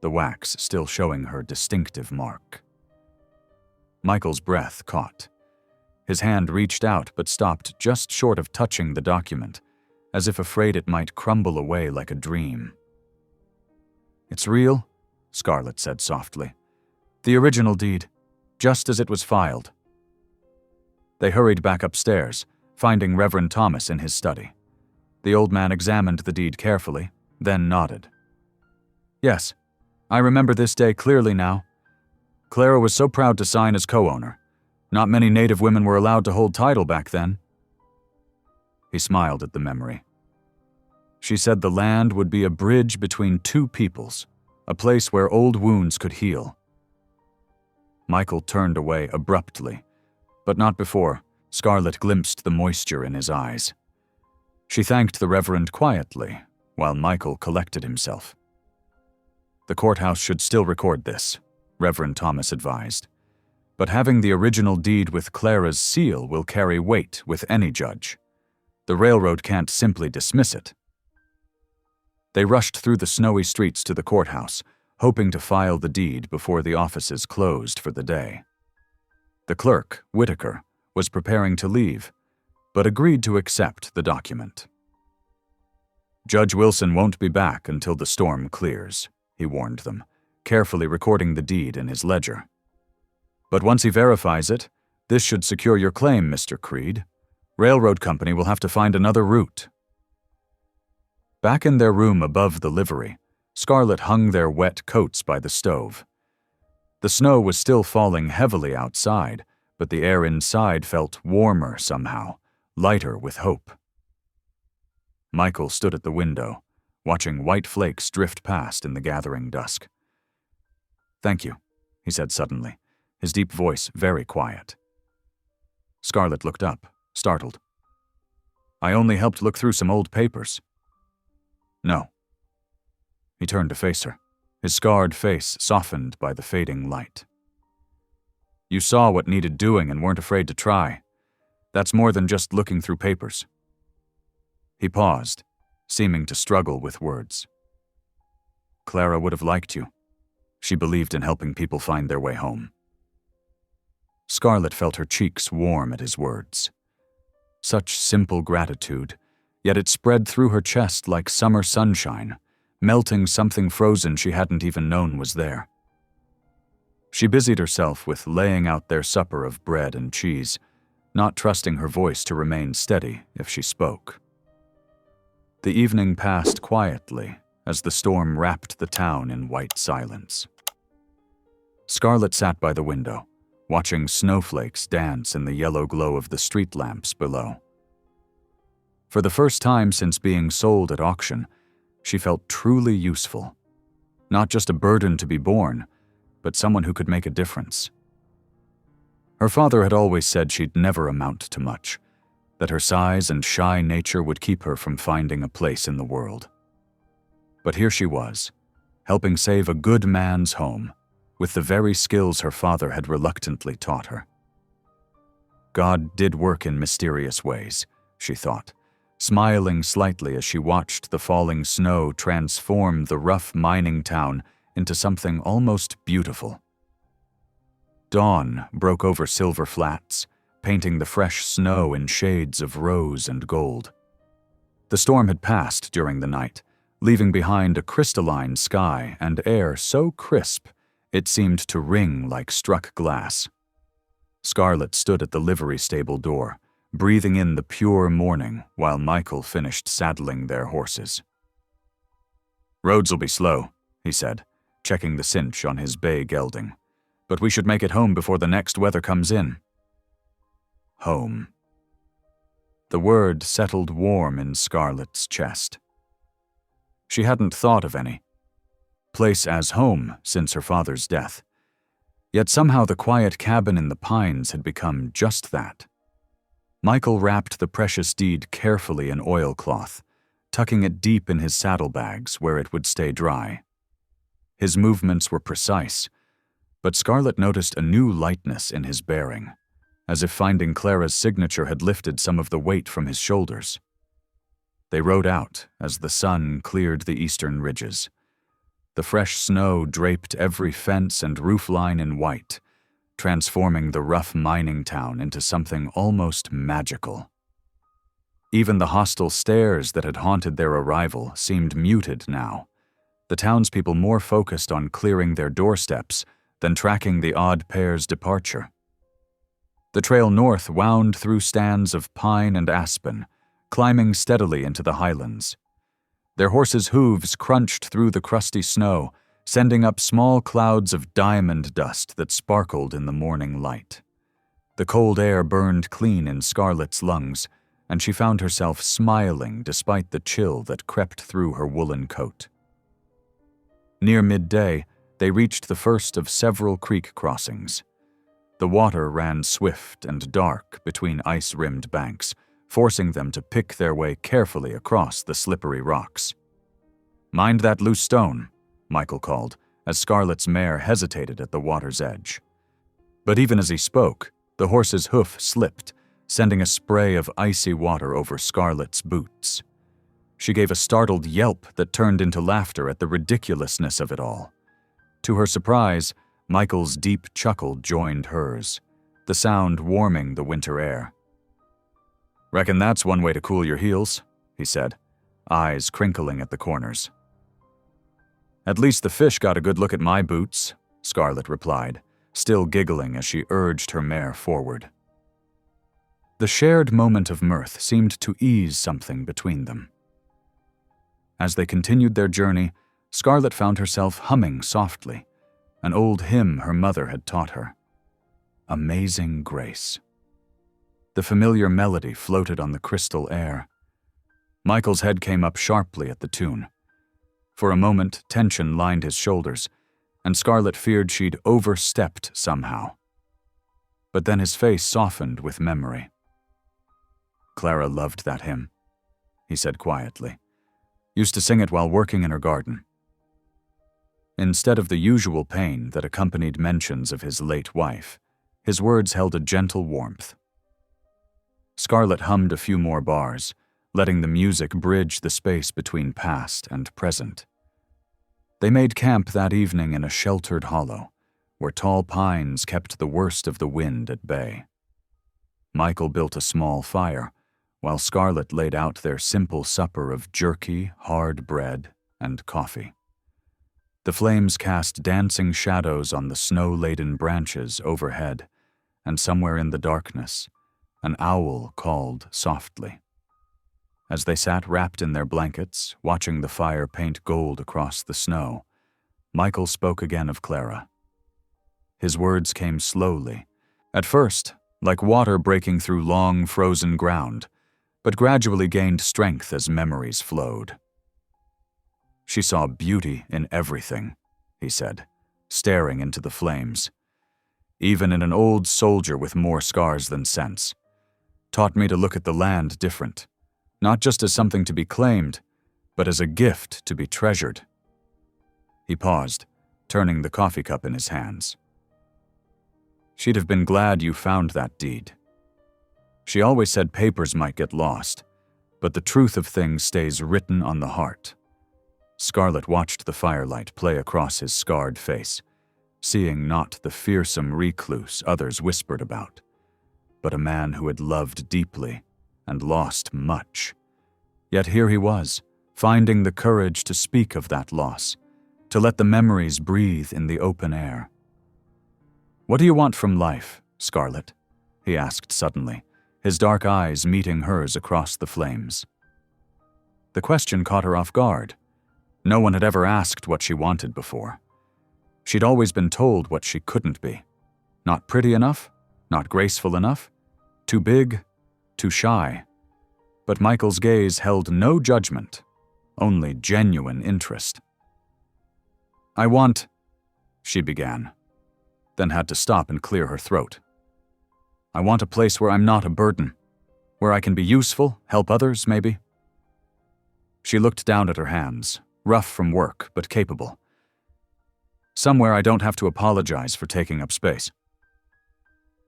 the wax still showing her distinctive mark. Michael's breath caught. His hand reached out but stopped just short of touching the document, as if afraid it might crumble away like a dream. "It's real," Scarlett said softly. "The original deed, just as it was filed." They hurried back upstairs, finding Reverend Thomas in his study. The old man examined the deed carefully, then nodded. "Yes, I remember this day clearly now. Clara was so proud to sign as co-owner. Not many native women were allowed to hold title back then." He smiled at the memory. "She said the land would be a bridge between two peoples, a place where old wounds could heal." Michael turned away abruptly, but not before Scarlett glimpsed the moisture in his eyes. She thanked the Reverend quietly, while Michael collected himself. "The courthouse should still record this," Reverend Thomas advised. "But having the original deed with Clara's seal will carry weight with any judge. The railroad can't simply dismiss it." They rushed through the snowy streets to the courthouse, hoping to file the deed before the offices closed for the day. The clerk, Whitaker, was preparing to leave, but agreed to accept the document. "Judge Wilson won't be back until the storm clears," he warned them, carefully recording the deed in his ledger. "But once he verifies it, this should secure your claim, Mr. Creed. Railroad company will have to find another route." Back in their room above the livery, Scarlett hung their wet coats by the stove. The snow was still falling heavily outside, but the air inside felt warmer somehow, lighter with hope. Michael stood at the window, watching white flakes drift past in the gathering dusk. "Thank you," he said suddenly, his deep voice very quiet. Scarlett looked up, startled. "I only helped look through some old papers." "No." He turned to face her, his scarred face softened by the fading light. "You saw what needed doing and weren't afraid to try. That's more than just looking through papers." He paused, seeming to struggle with words. "Clara would have liked you. She believed in helping people find their way home." Scarlett felt her cheeks warm at his words. Such simple gratitude, yet it spread through her chest like summer sunshine, melting something frozen she hadn't even known was there. She busied herself with laying out their supper of bread and cheese, not trusting her voice to remain steady if she spoke. The evening passed quietly as the storm wrapped the town in white silence. Scarlett sat by the window, watching snowflakes dance in the yellow glow of the street lamps below. For the first time since being sold at auction, she felt truly useful. Not just a burden to be borne, but someone who could make a difference. Her father had always said she'd never amount to much, that her size and shy nature would keep her from finding a place in the world. But here she was, helping save a good man's home, with the very skills her father had reluctantly taught her. God did work in mysterious ways, she thought, smiling slightly as she watched the falling snow transform the rough mining town into something almost beautiful. Dawn broke over Silver Flats, painting the fresh snow in shades of rose and gold. The storm had passed during the night, leaving behind a crystalline sky and air so crisp it seemed to ring like struck glass. Scarlett stood at the livery stable door, breathing in the pure morning while Michael finished saddling their horses. "Roads'll be slow," he said, checking the cinch on his bay gelding. "But we should make it home before the next weather comes in." Home. The word settled warm in Scarlett's chest. She hadn't thought of any place as home since her father's death. Yet somehow the quiet cabin in the pines had become just that. Michael wrapped the precious deed carefully in oilcloth, tucking it deep in his saddlebags where it would stay dry. His movements were precise, but Scarlett noticed a new lightness in his bearing, as if finding Clara's signature had lifted some of the weight from his shoulders. They rode out as the sun cleared the eastern ridges. The fresh snow draped every fence and roofline in white, transforming the rough mining town into something almost magical. Even the hostile stares that had haunted their arrival seemed muted now, the townspeople more focused on clearing their doorsteps than tracking the odd pair's departure. The trail north wound through stands of pine and aspen, climbing steadily into the highlands. Their horses' hooves crunched through the crusty snow, sending up small clouds of diamond dust that sparkled in the morning light. The cold air burned clean in Scarlett's lungs, and she found herself smiling despite the chill that crept through her woolen coat. Near midday, they reached the first of several creek crossings. The water ran swift and dark between ice-rimmed banks, forcing them to pick their way carefully across the slippery rocks. "Mind that loose stone," Michael called, as Scarlett's mare hesitated at the water's edge. But even as he spoke, the horse's hoof slipped, sending a spray of icy water over Scarlett's boots. She gave a startled yelp that turned into laughter at the ridiculousness of it all. To her surprise, Michael's deep chuckle joined hers, the sound warming the winter air. "Reckon that's one way to cool your heels," he said, eyes crinkling at the corners. "At least the fish got a good look at my boots," Scarlett replied, still giggling as she urged her mare forward. The shared moment of mirth seemed to ease something between them. As they continued their journey, Scarlett found herself humming softly, an old hymn her mother had taught her. Amazing Grace. The familiar melody floated on the crystal air. Michael's head came up sharply at the tune. For a moment, tension lined his shoulders, and Scarlett feared she'd overstepped somehow. But then his face softened with memory. "Clara loved that hymn," he said quietly. "Used to sing it while working in her garden." Instead of the usual pain that accompanied mentions of his late wife, his words held a gentle warmth. Scarlett hummed a few more bars, letting the music bridge the space between past and present. They made camp that evening in a sheltered hollow, where tall pines kept the worst of the wind at bay. Michael built a small fire, while Scarlett laid out their simple supper of jerky, hard bread, and coffee. The flames cast dancing shadows on the snow-laden branches overhead, and somewhere in the darkness, an owl called softly. As they sat wrapped in their blankets, watching the fire paint gold across the snow, Michael spoke again of Clara. His words came slowly, at first like water breaking through long, frozen ground, but gradually gained strength as memories flowed. "She saw beauty in everything," he said, staring into the flames. "Even in an old soldier with more scars than sense. Taught me to look at the land different, not just as something to be claimed, but as a gift to be treasured." He paused, turning the coffee cup in his hands. "She'd have been glad you found that deed. She always said papers might get lost, but the truth of things stays written on the heart. Scarlet watched the firelight play across his scarred face, seeing not the fearsome recluse others whispered about, but a man who had loved deeply and lost much. Yet here he was, finding the courage to speak of that loss, to let the memories breathe in the open air. "What do you want from life, Scarlet?" he asked suddenly, his dark eyes meeting hers across the flames. The question caught her off guard. No one had ever asked what she wanted before. She'd always been told what she couldn't be. Not pretty enough, not graceful enough, too big, too shy. But Michael's gaze held no judgment, only genuine interest. "I want," she began, then had to stop and clear her throat. "I want a place where I'm not a burden, where I can be useful, help others, maybe." She looked down at her hands, rough from work but capable. "Somewhere I don't have to apologize for taking up space."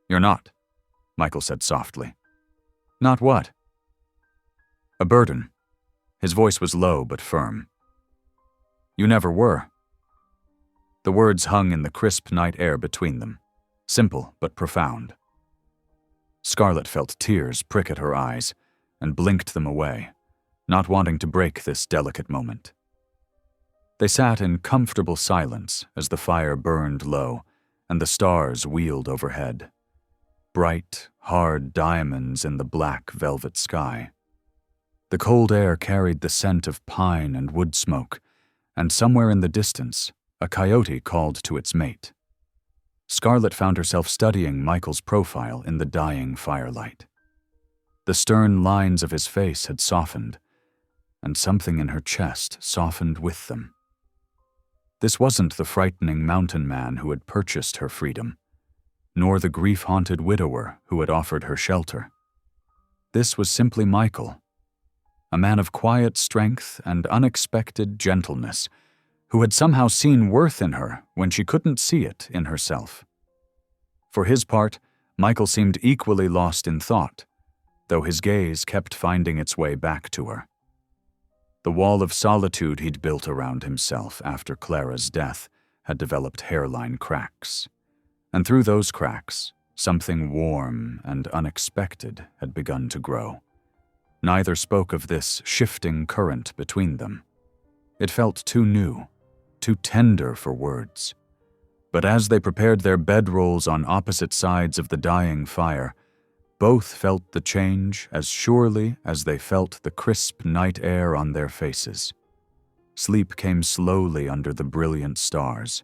"You're not," Michael said softly. "Not what?" "A burden." His voice was low but firm. "You never were." The words hung in the crisp night air between them, simple but profound. Scarlet felt tears prick at her eyes and blinked them away, not wanting to break this delicate moment. They sat in comfortable silence as the fire burned low and the stars wheeled overhead, bright, hard diamonds in the black velvet sky. The cold air carried the scent of pine and wood smoke, and somewhere in the distance, a coyote called to its mate. Scarlet found herself studying Michael's profile in the dying firelight. The stern lines of his face had softened, and something in her chest softened with them. This wasn't the frightening mountain man who had purchased her freedom, nor the grief-haunted widower who had offered her shelter. This was simply Michael, a man of quiet strength and unexpected gentleness, who had somehow seen worth in her when she couldn't see it in herself. For his part, Michael seemed equally lost in thought, though his gaze kept finding its way back to her. The wall of solitude he'd built around himself after Clara's death had developed hairline cracks, and through those cracks, something warm and unexpected had begun to grow. Neither spoke of this shifting current between them. It felt too new, too tender for words. But as they prepared their bedrolls on opposite sides of the dying fire, both felt the change as surely as they felt the crisp night air on their faces. Sleep came slowly under the brilliant stars.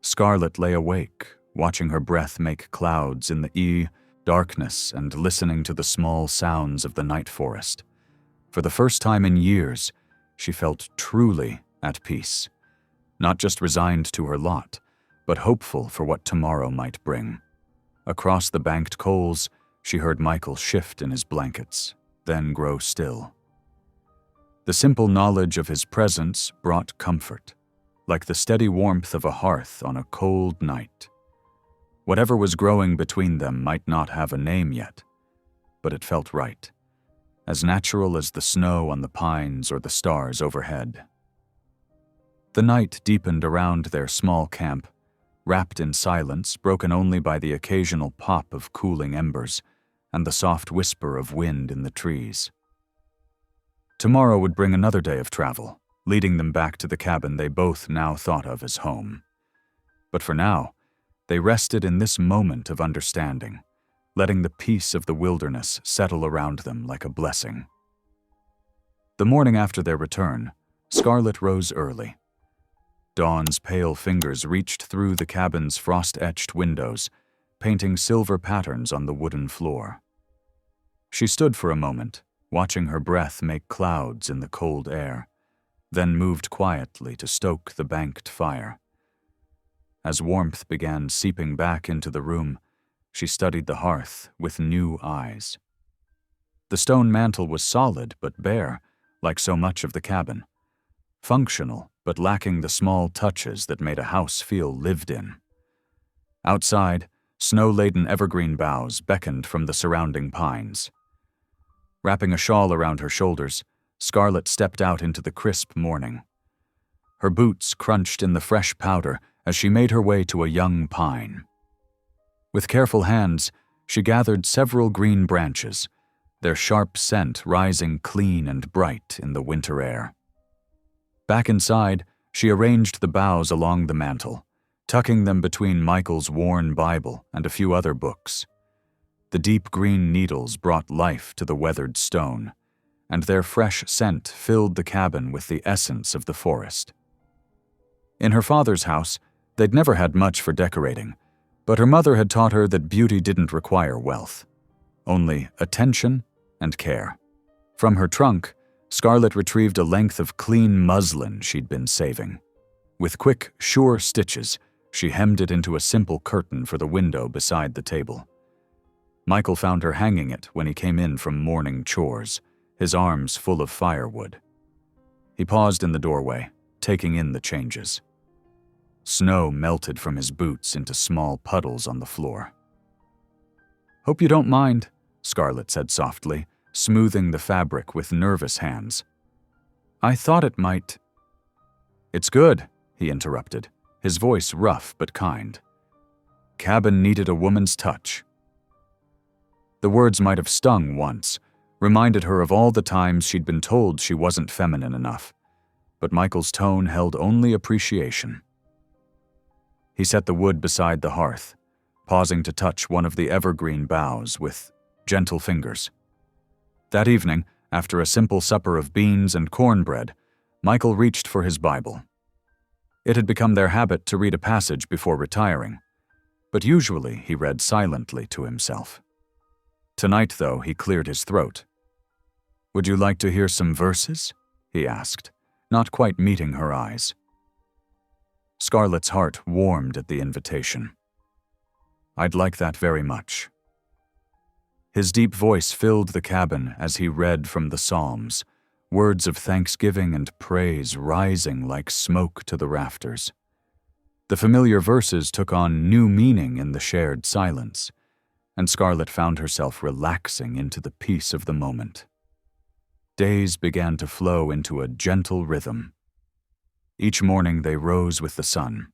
Scarlet lay awake, watching her breath make clouds in the darkness and listening to the small sounds of the night forest. For the first time in years, she felt truly at peace, not just resigned to her lot, but hopeful for what tomorrow might bring. Across the banked coals, she heard Michael shift in his blankets, then grow still. The simple knowledge of his presence brought comfort, like the steady warmth of a hearth on a cold night. Whatever was growing between them might not have a name yet, but it felt right, as natural as the snow on the pines or the stars overhead. The night deepened around their small camp, wrapped in silence broken only by the occasional pop of cooling embers and the soft whisper of wind in the trees. Tomorrow would bring another day of travel, leading them back to the cabin they both now thought of as home. But for now, they rested in this moment of understanding, letting the peace of the wilderness settle around them like a blessing. The morning after their return, Scarlet rose early. Dawn's pale fingers reached through the cabin's frost-etched windows, painting silver patterns on the wooden floor. She stood for a moment, watching her breath make clouds in the cold air, then moved quietly to stoke the banked fire. As warmth began seeping back into the room, she studied the hearth with new eyes. The stone mantel was solid but bare, like so much of the cabin. Functional, but lacking the small touches that made a house feel lived in. Outside, snow-laden evergreen boughs beckoned from the surrounding pines. Wrapping a shawl around her shoulders, Scarlet stepped out into the crisp morning. her boots crunched in the fresh powder as she made her way to a young pine. With careful hands, she gathered several green branches, their sharp scent rising clean and bright in the winter air. Back inside, she arranged the boughs along the mantel, tucking them between Michael's worn Bible and a few other books. The deep green needles brought life to the weathered stone, and their fresh scent filled the cabin with the essence of the forest. In her father's house, they'd never had much for decorating, but her mother had taught her that beauty didn't require wealth, only attention and care. From her trunk, Scarlett retrieved a length of clean muslin she'd been saving. With quick, sure stitches, she hemmed it into a simple curtain for the window beside the table. Michael found her hanging it when he came in from morning chores, his arms full of firewood. He paused in the doorway, taking in the changes. Snow melted from his boots into small puddles on the floor. "Hope you don't mind," Scarlett said softly, smoothing the fabric with nervous hands. "I thought it might—" "It's good," he interrupted, his voice rough but kind. "Cabin needed a woman's touch." The words might have stung once, reminded her of all the times she'd been told she wasn't feminine enough, but Michael's tone held only appreciation. He set the wood beside the hearth, pausing to touch one of the evergreen boughs with gentle fingers. That evening, after a simple supper of beans and cornbread, Michael reached for his Bible. It had become their habit to read a passage before retiring, but usually he read silently to himself. Tonight, though, he cleared his throat. "Would you like to hear some verses?" he asked, not quite meeting her eyes. Scarlett's heart warmed at the invitation. "I'd like that very much." His deep voice filled the cabin as he read from the Psalms, words of thanksgiving and praise rising like smoke to the rafters. The familiar verses took on new meaning in the shared silence, and Scarlett found herself relaxing into the peace of the moment. Days began to flow into a gentle rhythm. Each morning they rose with the sun,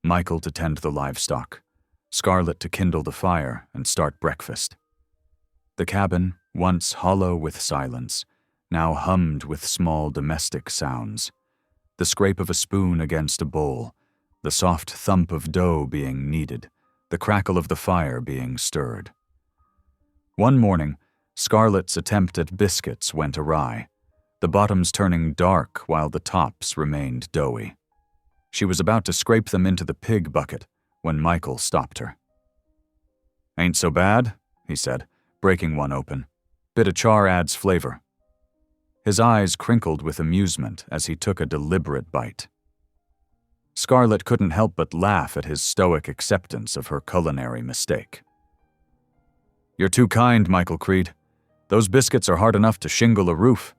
Michael to tend the livestock, Scarlett to kindle the fire and start breakfast. The cabin, once hollow with silence, now hummed with small domestic sounds. The scrape of a spoon against a bowl, the soft thump of dough being kneaded, the crackle of the fire being stirred. One morning, Scarlett's attempt at biscuits went awry, the bottoms turning dark while the tops remained doughy. She was about to scrape them into the pig bucket when Michael stopped her. "Ain't so bad," he said, breaking one open. "Bit of char adds flavor." His eyes crinkled with amusement as he took a deliberate bite. Scarlett couldn't help but laugh at his stoic acceptance of her culinary mistake. "You're too kind, Michael Creed. Those biscuits are hard enough to shingle a roof."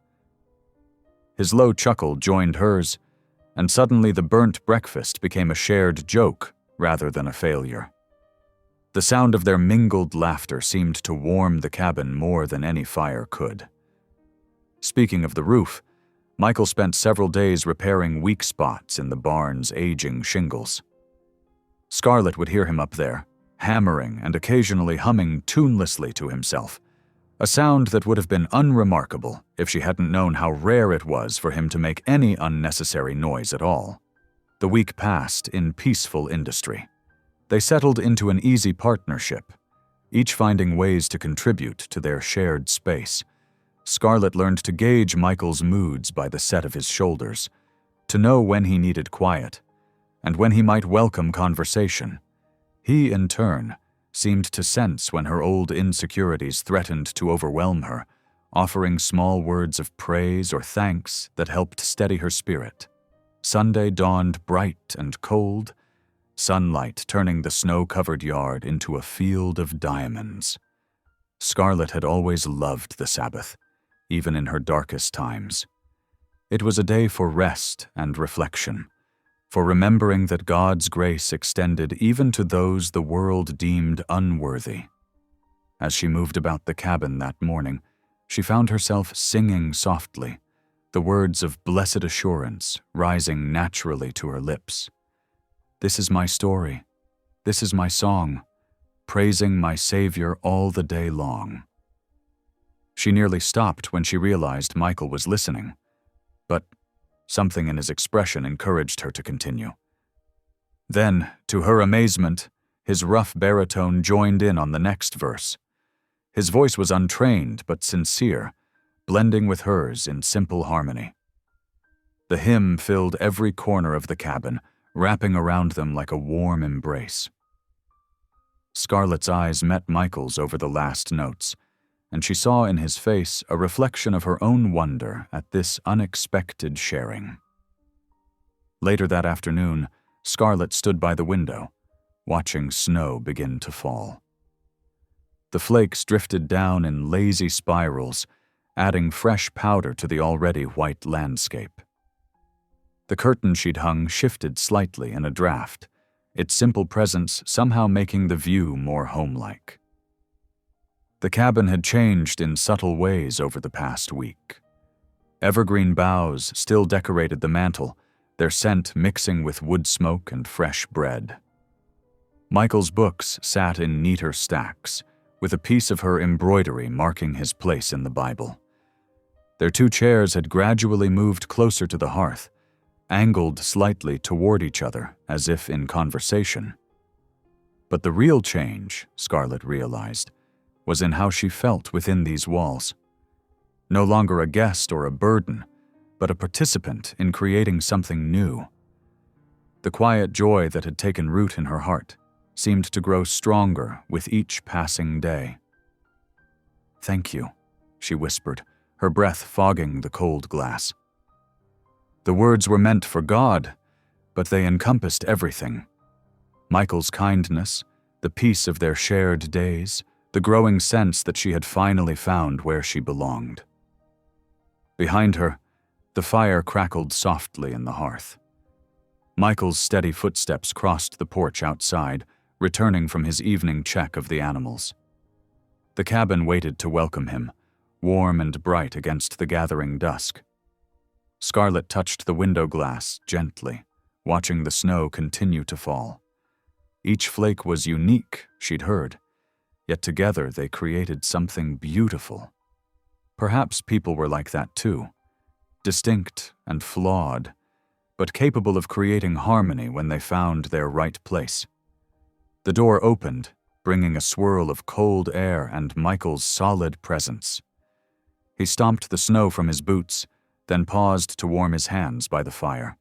His low chuckle joined hers, and suddenly the burnt breakfast became a shared joke rather than a failure. The sound of their mingled laughter seemed to warm the cabin more than any fire could. Speaking of the roof, Michael spent several days repairing weak spots in the barn's aging shingles. Scarlett would hear him up there, hammering and occasionally humming tunelessly to himself, a sound that would have been unremarkable if she hadn't known how rare it was for him to make any unnecessary noise at all. The week passed in peaceful industry. They settled into an easy partnership, each finding ways to contribute to their shared space. Scarlett learned to gauge Michael's moods by the set of his shoulders, to know when he needed quiet, and when he might welcome conversation. He, in turn, seemed to sense when her old insecurities threatened to overwhelm her, offering small words of praise or thanks that helped steady her spirit. Sunday dawned bright and cold, sunlight turning the snow-covered yard into a field of diamonds. Scarlett had always loved the Sabbath, even in her darkest times. It was a day for rest and reflection, for remembering that God's grace extended even to those the world deemed unworthy. As she moved about the cabin that morning, she found herself singing softly, the words of blessed assurance rising naturally to her lips. This is my story. This is my song, praising my Savior all the day long. She nearly stopped when she realized Michael was listening, but something in his expression encouraged her to continue. Then, to her amazement, his rough baritone joined in on the next verse. His voice was untrained but sincere, blending with hers in simple harmony. The hymn filled every corner of the cabin, wrapping around them like a warm embrace. Scarlett's eyes met Michael's over the last notes, and she saw in his face a reflection of her own wonder at this unexpected sharing. Later that afternoon, Scarlett stood by the window, watching snow begin to fall. The flakes drifted down in lazy spirals, adding fresh powder to the already white landscape. The curtain she'd hung shifted slightly in a draft, its simple presence somehow making the view more homelike. The cabin had changed in subtle ways over the past week. Evergreen boughs still decorated the mantel, their scent mixing with wood smoke and fresh bread. Michael's books sat in neater stacks, with a piece of her embroidery marking his place in the Bible. Their two chairs had gradually moved closer to the hearth, angled slightly toward each other as if in conversation. But the real change, Scarlett realized, was in how she felt within these walls. No longer a guest or a burden, but a participant in creating something new. The quiet joy that had taken root in her heart seemed to grow stronger with each passing day. "Thank you," she whispered, her breath fogging the cold glass. The words were meant for God, but they encompassed everything. Michael's kindness, the peace of their shared days, the growing sense that she had finally found where she belonged. Behind her, the fire crackled softly in the hearth. Michael's steady footsteps crossed the porch outside, returning from his evening check of the animals. The cabin waited to welcome him, warm and bright against the gathering dusk. Scarlett touched the window glass gently, watching the snow continue to fall. Each flake was unique, she'd heard, yet together they created something beautiful. Perhaps people were like that too, distinct and flawed, but capable of creating harmony when they found their right place. The door opened, bringing a swirl of cold air and Michael's solid presence. He stomped the snow from his boots, then paused to warm his hands by the fire.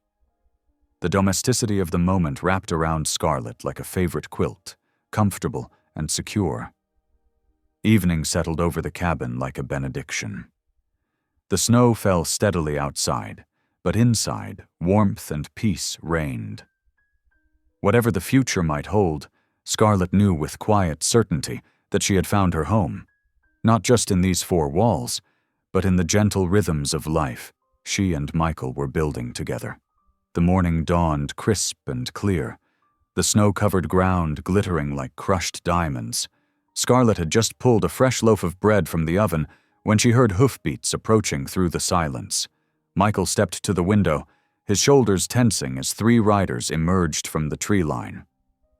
The domesticity of the moment wrapped around Scarlett like a favorite quilt, comfortable and secure. Evening settled over the cabin like a benediction. The snow fell steadily outside, but inside, warmth and peace reigned. Whatever the future might hold, Scarlett knew with quiet certainty that she had found her home, not just in these four walls, but in the gentle rhythms of life she and Michael were building together. The morning dawned crisp and clear, the snow-covered ground glittering like crushed diamonds. Scarlett had just pulled a fresh loaf of bread from the oven when she heard hoofbeats approaching through the silence. Michael stepped to the window, his shoulders tensing as three riders emerged from the tree line.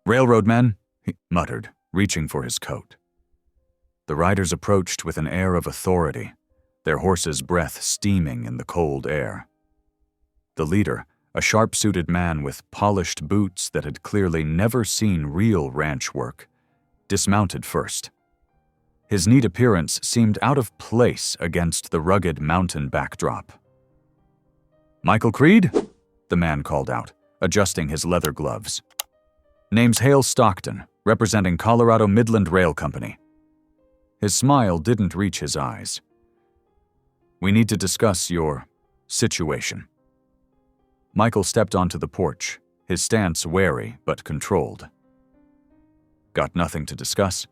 "Railroad men," he muttered, reaching for his coat. The riders approached with an air of authority, their horses' breath steaming in the cold air. The leader, a sharp-suited man with polished boots that had clearly never seen real ranch work, dismounted first. His neat appearance seemed out of place against the rugged mountain backdrop. "Michael Creed?" the man called out, adjusting his leather gloves. "Name's Hale Stockton, representing Colorado Midland Rail Company." His smile didn't reach his eyes. "We need to discuss your situation." Michael stepped onto the porch, his stance wary but controlled. "Got nothing to discuss.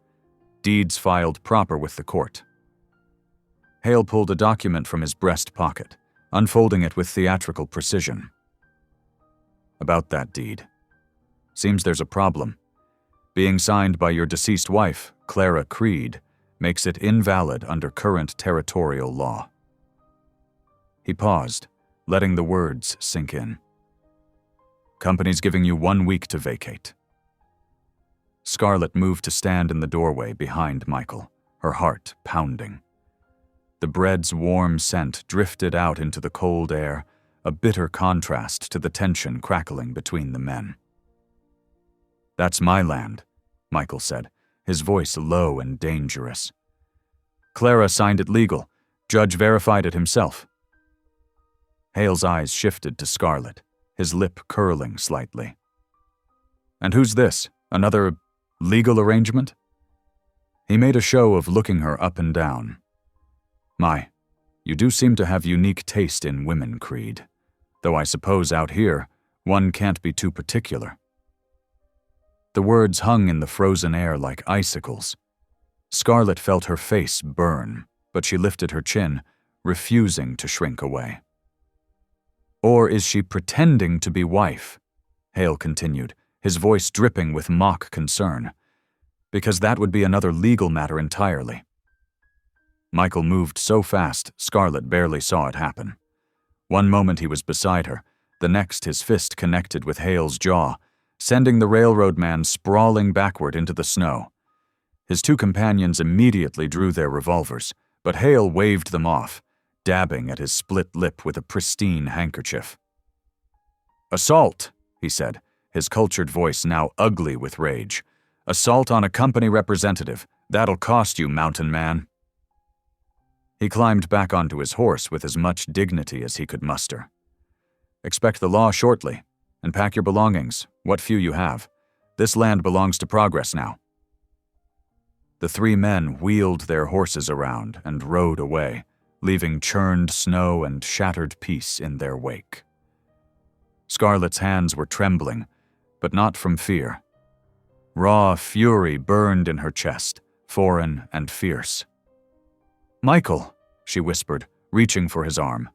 Deeds filed proper with the court." Hale pulled a document from his breast pocket, unfolding it with theatrical precision. "About that deed. Seems there's a problem. Being signed by your deceased wife, Clara Creed, makes it invalid under current territorial law." He paused, letting the words sink in. Company's giving you 1 week to vacate. Scarlett moved to stand in the doorway behind Michael, her heart pounding. The bread's warm scent drifted out into the cold air, a bitter contrast to the tension crackling between the men. That's my land, Michael said, his voice low and dangerous. Clara signed it legal. Judge verified it himself. Hale's eyes shifted to Scarlett, his lip curling slightly. And who's this? Another legal arrangement? He made a show of looking her up and down. My, you do seem to have unique taste in women, Creed. Though I suppose out here, one can't be too particular. The words hung in the frozen air like icicles. Scarlett felt her face burn, but she lifted her chin, refusing to shrink away. Or is she pretending to be wife? Hale continued, his voice dripping with mock concern. Because that would be another legal matter entirely. Michael moved so fast, Scarlett barely saw it happen. One moment he was beside her, the next his fist connected with Hale's jaw, sending the railroad man sprawling backward into the snow. His two companions immediately drew their revolvers, but Hale waved them off, dabbing at his split lip with a pristine handkerchief. Assault, he said, his cultured voice now ugly with rage. Assault on a company representative. That'll cost you, mountain man. He climbed back onto his horse with as much dignity as he could muster. Expect the law shortly, and pack your belongings, what few you have. This land belongs to Progress now. The three men wheeled their horses around and rode away, leaving churned snow and shattered peace in their wake. Scarlett's hands were trembling, but not from fear. Raw fury burned in her chest, foreign and fierce. Michael, she whispered, reaching for his arm.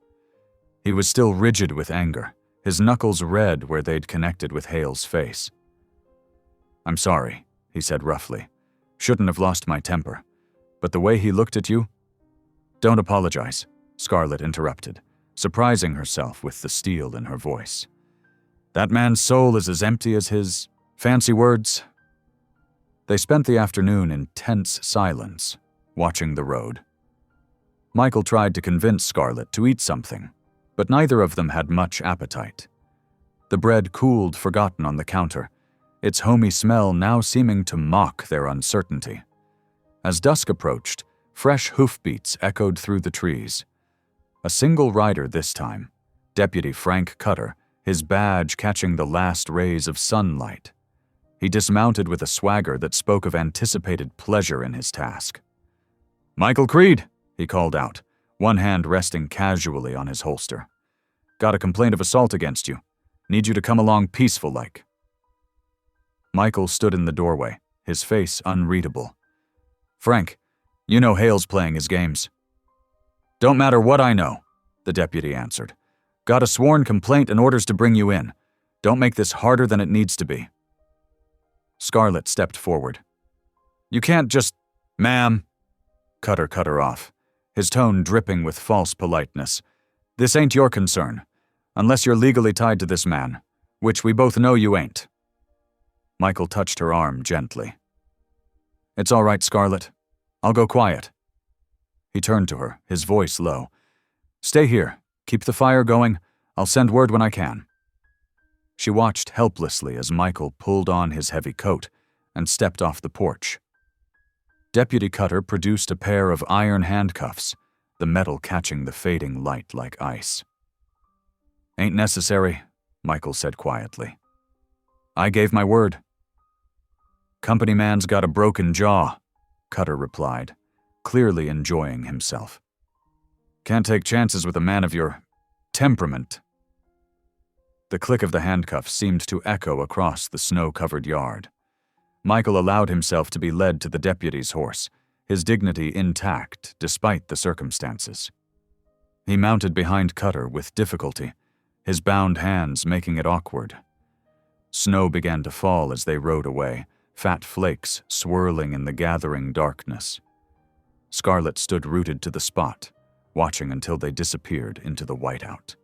He was still rigid with anger, his knuckles red where they'd connected with Hale's face. I'm sorry, he said roughly. Shouldn't have lost my temper. But the way he looked at you... Don't apologize, Scarlett interrupted, surprising herself with the steel in her voice. That man's soul is as empty as his... fancy words. They spent the afternoon in tense silence, watching the road. Michael tried to convince Scarlett to eat something, but neither of them had much appetite. The bread cooled forgotten on the counter, its homey smell now seeming to mock their uncertainty. As dusk approached, fresh hoofbeats echoed through the trees. A single rider this time, Deputy Frank Cutter, his badge catching the last rays of sunlight. He dismounted with a swagger that spoke of anticipated pleasure in his task. Michael Creed, he called out, one hand resting casually on his holster. Got a complaint of assault against you. Need you to come along peaceful-like. Michael stood in the doorway, his face unreadable. Frank, you know Hale's playing his games. Don't matter what I know, the deputy answered. Got a sworn complaint and orders to bring you in. Don't make this harder than it needs to be. Scarlett stepped forward. You can't just... Ma'am. Cutter cut her off, his tone dripping with false politeness. This ain't your concern, unless you're legally tied to this man, which we both know you ain't. Michael touched her arm gently. It's all right, Scarlett. I'll go quiet. He turned to her, his voice low. Stay here. Keep the fire going. I'll send word when I can. She watched helplessly as Michael pulled on his heavy coat and stepped off the porch. Deputy Cutter produced a pair of iron handcuffs, the metal catching the fading light like ice. Ain't necessary, Michael said quietly. I gave my word. Company man's got a broken jaw, Cutter replied, clearly enjoying himself. Can't take chances with a man of your temperament. The click of the handcuffs seemed to echo across the snow-covered yard. Michael allowed himself to be led to the deputy's horse, his dignity intact despite the circumstances. He mounted behind Cutter with difficulty, his bound hands making it awkward. Snow began to fall as they rode away, fat flakes swirling in the gathering darkness. Scarlett stood rooted to the spot, watching until they disappeared into the whiteout.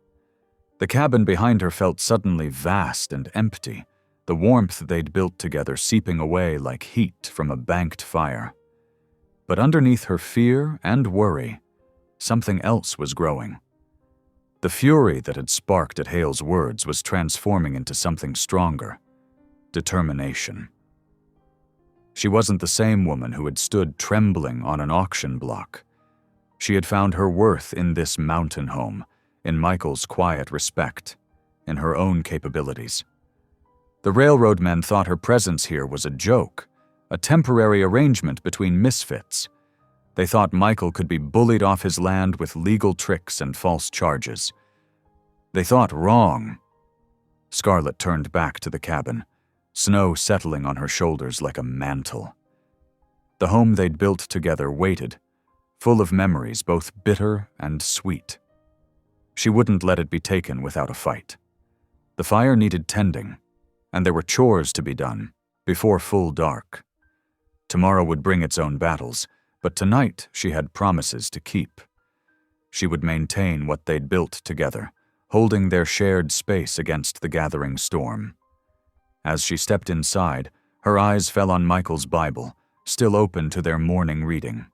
The cabin behind her felt suddenly vast and empty, the warmth they'd built together seeping away like heat from a banked fire. But underneath her fear and worry, something else was growing. The fury that had sparked at Hale's words was transforming into something stronger: determination. She wasn't the same woman who had stood trembling on an auction block. She had found her worth in this mountain home, in Michael's quiet respect, in her own capabilities. The railroad men thought her presence here was a joke, a temporary arrangement between misfits. They thought Michael could be bullied off his land with legal tricks and false charges. They thought wrong. Scarlett turned back to the cabin, snow settling on her shoulders like a mantle. The home they'd built together waited, full of memories both bitter and sweet. She wouldn't let it be taken without a fight. The fire needed tending, and there were chores to be done before full dark. Tomorrow would bring its own battles, but tonight she had promises to keep. She would maintain what they'd built together, holding their shared space against the gathering storm. As she stepped inside, her eyes fell on Michael's Bible, still open to their morning reading.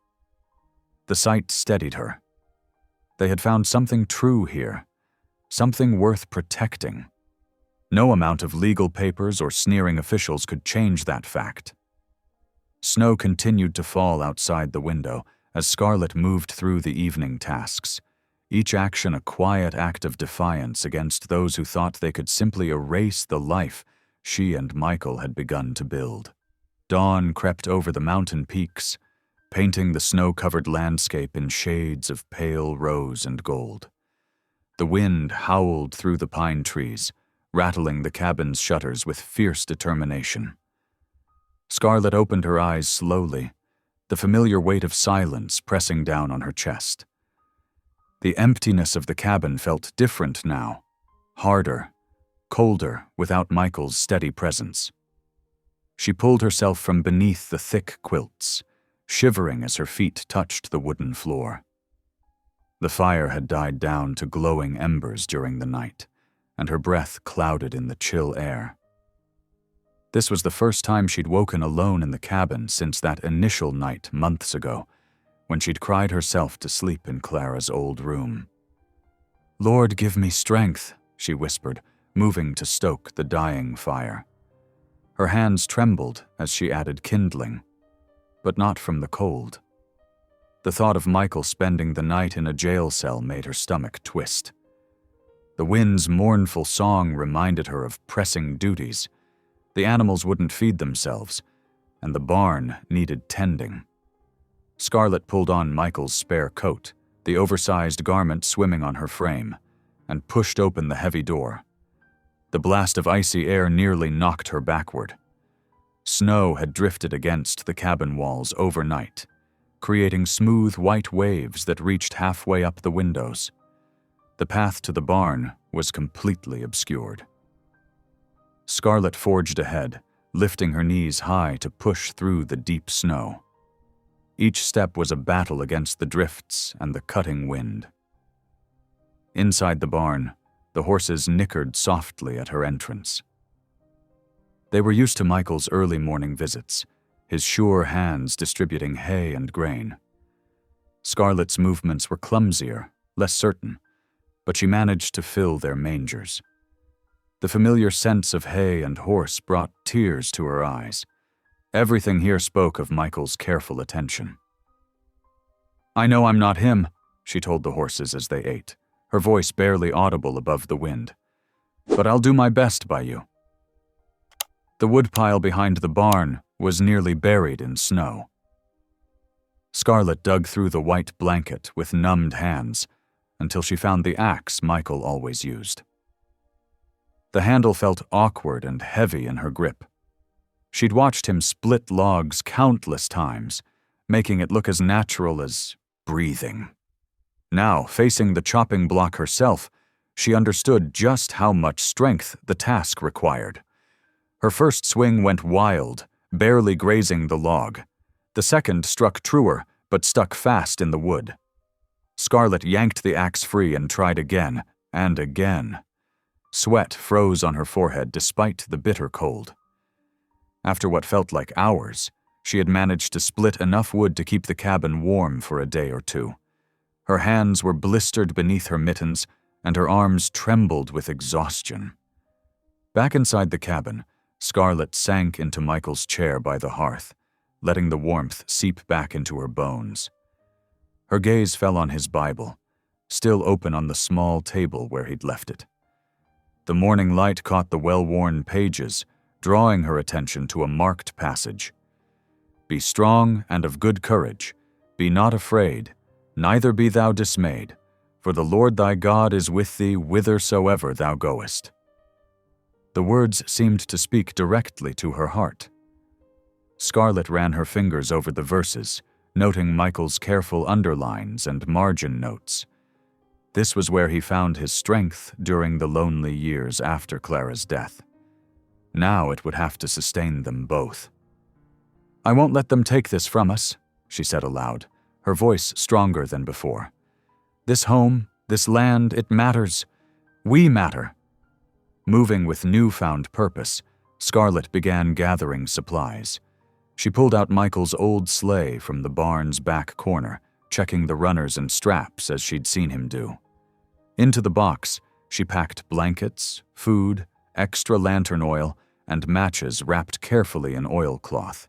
The sight steadied her. They had found something true here, something worth protecting. No amount of legal papers or sneering officials could change that fact. Snow continued to fall outside the window as Scarlett moved through the evening tasks, each action a quiet act of defiance against those who thought they could simply erase the life she and Michael had begun to build. Dawn crept over the mountain peaks, painting the snow-covered landscape in shades of pale rose and gold. The wind howled through the pine trees, rattling the cabin's shutters with fierce determination. Scarlett opened her eyes slowly, the familiar weight of silence pressing down on her chest. The emptiness of the cabin felt different now, harder, colder without Michael's steady presence. She pulled herself from beneath the thick quilts, shivering as her feet touched the wooden floor. The fire had died down to glowing embers during the night, and her breath clouded in the chill air. This was the first time she'd woken alone in the cabin since that initial night months ago, when she'd cried herself to sleep in Clara's old room. "Lord, give me strength," she whispered, moving to stoke the dying fire. Her hands trembled as she added kindling, but not from the cold. The thought of Michael spending the night in a jail cell made her stomach twist. The wind's mournful song reminded her of pressing duties. The animals wouldn't feed themselves, and the barn needed tending. Scarlett pulled on Michael's spare coat, the oversized garment swimming on her frame, and pushed open the heavy door. The blast of icy air nearly knocked her backward. Snow had drifted against the cabin walls overnight, creating smooth white waves that reached halfway up the windows. The path to the barn was completely obscured. Scarlett forged ahead, lifting her knees high to push through the deep snow. Each step was a battle against the drifts and the cutting wind. Inside the barn, the horses nickered softly at her entrance. They were used to Michael's early morning visits, his sure hands distributing hay and grain. Scarlett's movements were clumsier, less certain, but she managed to fill their mangers. The familiar scents of hay and horse brought tears to her eyes. Everything here spoke of Michael's careful attention. "I know I'm not him," she told the horses as they ate, her voice barely audible above the wind. "But I'll do my best by you." The woodpile behind the barn was nearly buried in snow. Scarlett dug through the white blanket with numbed hands until she found the axe Michael always used. The handle felt awkward and heavy in her grip. She'd watched him split logs countless times, making it look as natural as breathing. Now, facing the chopping block herself, she understood just how much strength the task required. Her first swing went wild, barely grazing the log. The second struck truer, but stuck fast in the wood. Scarlet yanked the axe free and tried again and again. Sweat froze on her forehead despite the bitter cold. After what felt like hours, she had managed to split enough wood to keep the cabin warm for a day or two. Her hands were blistered beneath her mittens, and her arms trembled with exhaustion. Back inside the cabin, Scarlet sank into Michael's chair by the hearth, letting the warmth seep back into her bones. Her gaze fell on his Bible, still open on the small table where he'd left it. The morning light caught the well-worn pages, drawing her attention to a marked passage. "Be strong and of good courage. Be not afraid, neither be thou dismayed, for the Lord thy God is with thee whithersoever thou goest." The words seemed to speak directly to her heart. Scarlet ran her fingers over the verses, noting Michael's careful underlines and margin notes. This was where he found his strength during the lonely years after Clara's death. Now it would have to sustain them both. "I won't let them take this from us," she said aloud, her voice stronger than before. "This home, this land, it matters. We matter." Moving with newfound purpose, Scarlet began gathering supplies. She pulled out Michael's old sleigh from the barn's back corner, checking the runners and straps as she'd seen him do. Into the box, she packed blankets, food, extra lantern oil, and matches wrapped carefully in oilcloth.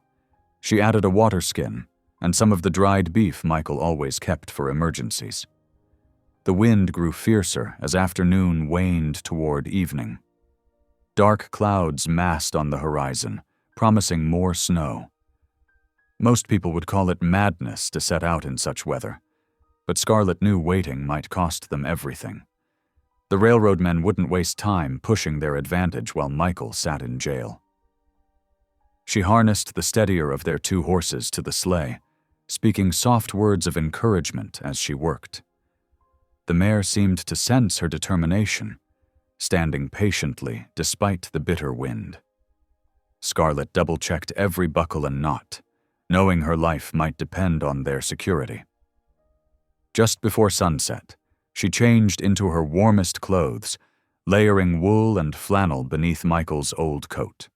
She added a water skin and some of the dried beef Michael always kept for emergencies. The wind grew fiercer as afternoon waned toward evening. Dark clouds massed on the horizon, promising more snow. Most people would call it madness to set out in such weather, but Scarlet knew waiting might cost them everything. The railroad men wouldn't waste time pushing their advantage while Michael sat in jail. She harnessed the steadier of their 2 horses to the sleigh, speaking soft words of encouragement as she worked. The mare seemed to sense her determination, standing patiently despite the bitter wind. Scarlet double-checked every buckle and knot, knowing her life might depend on their security. Just before sunset, she changed into her warmest clothes, layering wool and flannel beneath Michael's old coat.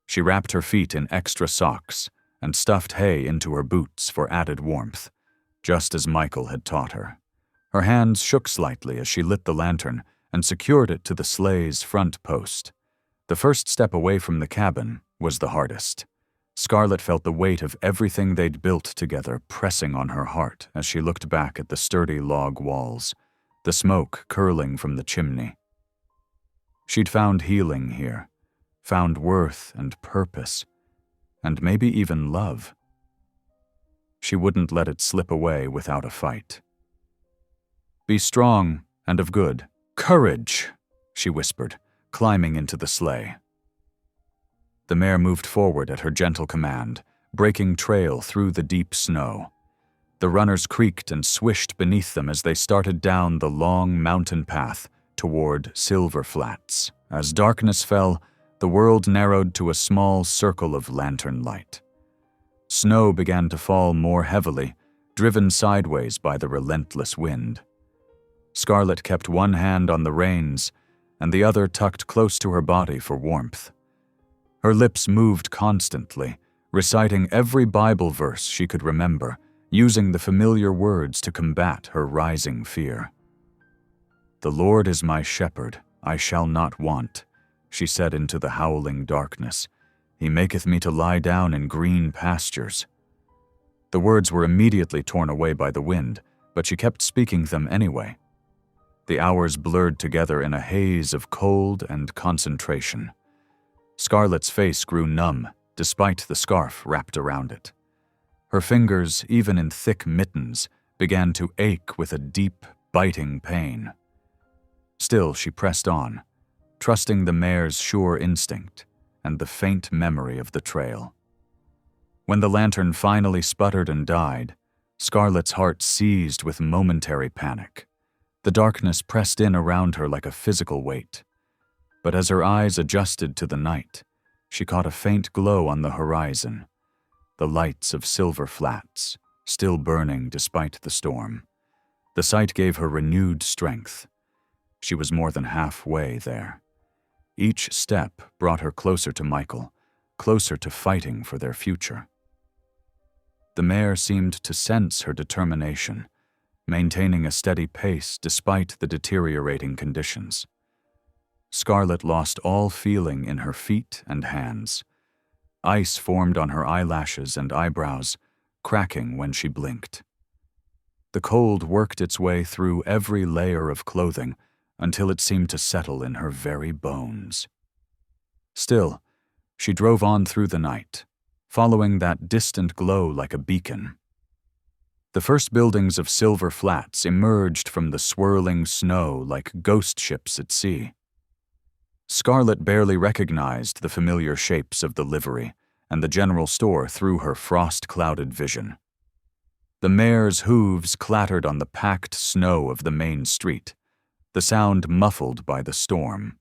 She wrapped her feet in extra socks and stuffed hay into her boots for added warmth, just as Michael had taught her. Her hands shook slightly as she lit the lantern and secured it to the sleigh's front post. The first step away from the cabin was the hardest. Scarlet felt the weight of everything they'd built together pressing on her heart as she looked back at the sturdy log walls, the smoke curling from the chimney. She'd found healing here, found worth and purpose, and maybe even love. She wouldn't let it slip away without a fight. "Be strong and of good courage," she whispered, climbing into the sleigh. The mare moved forward at her gentle command, breaking trail through the deep snow. The runners creaked and swished beneath them as they started down the long mountain path toward Silver Flats. As darkness fell, the world narrowed to a small circle of lantern light. Snow began to fall more heavily, driven sideways by the relentless wind. Scarlet kept one hand on the reins and the other tucked close to her body for warmth. Her lips moved constantly, reciting every Bible verse she could remember, using the familiar words to combat her rising fear. "The Lord is my shepherd, I shall not want," she said into the howling darkness. "He maketh me to lie down in green pastures." The words were immediately torn away by the wind, but she kept speaking them anyway. The hours blurred together in a haze of cold and concentration. Scarlet's face grew numb, despite the scarf wrapped around it. Her fingers, even in thick mittens, began to ache with a deep, biting pain. Still, she pressed on, trusting the mare's sure instinct and the faint memory of the trail. When the lantern finally sputtered and died, Scarlet's heart seized with momentary panic. The darkness pressed in around her like a physical weight. But as her eyes adjusted to the night, she caught a faint glow on the horizon, the lights of Silver Flats, still burning despite the storm. The sight gave her renewed strength. She was more than halfway there. Each step brought her closer to Michael, closer to fighting for their future. The mare seemed to sense her determination, maintaining a steady pace despite the deteriorating conditions. Scarlett lost all feeling in her feet and hands. Ice formed on her eyelashes and eyebrows, cracking when she blinked. The cold worked its way through every layer of clothing until it seemed to settle in her very bones. Still, she drove on through the night, following that distant glow like a beacon. The first buildings of Silver Flats emerged from the swirling snow like ghost ships at sea. Scarlett barely recognized the familiar shapes of the livery and the general store through her frost-clouded vision. The mare's hooves clattered on the packed snow of the main street, the sound muffled by the storm.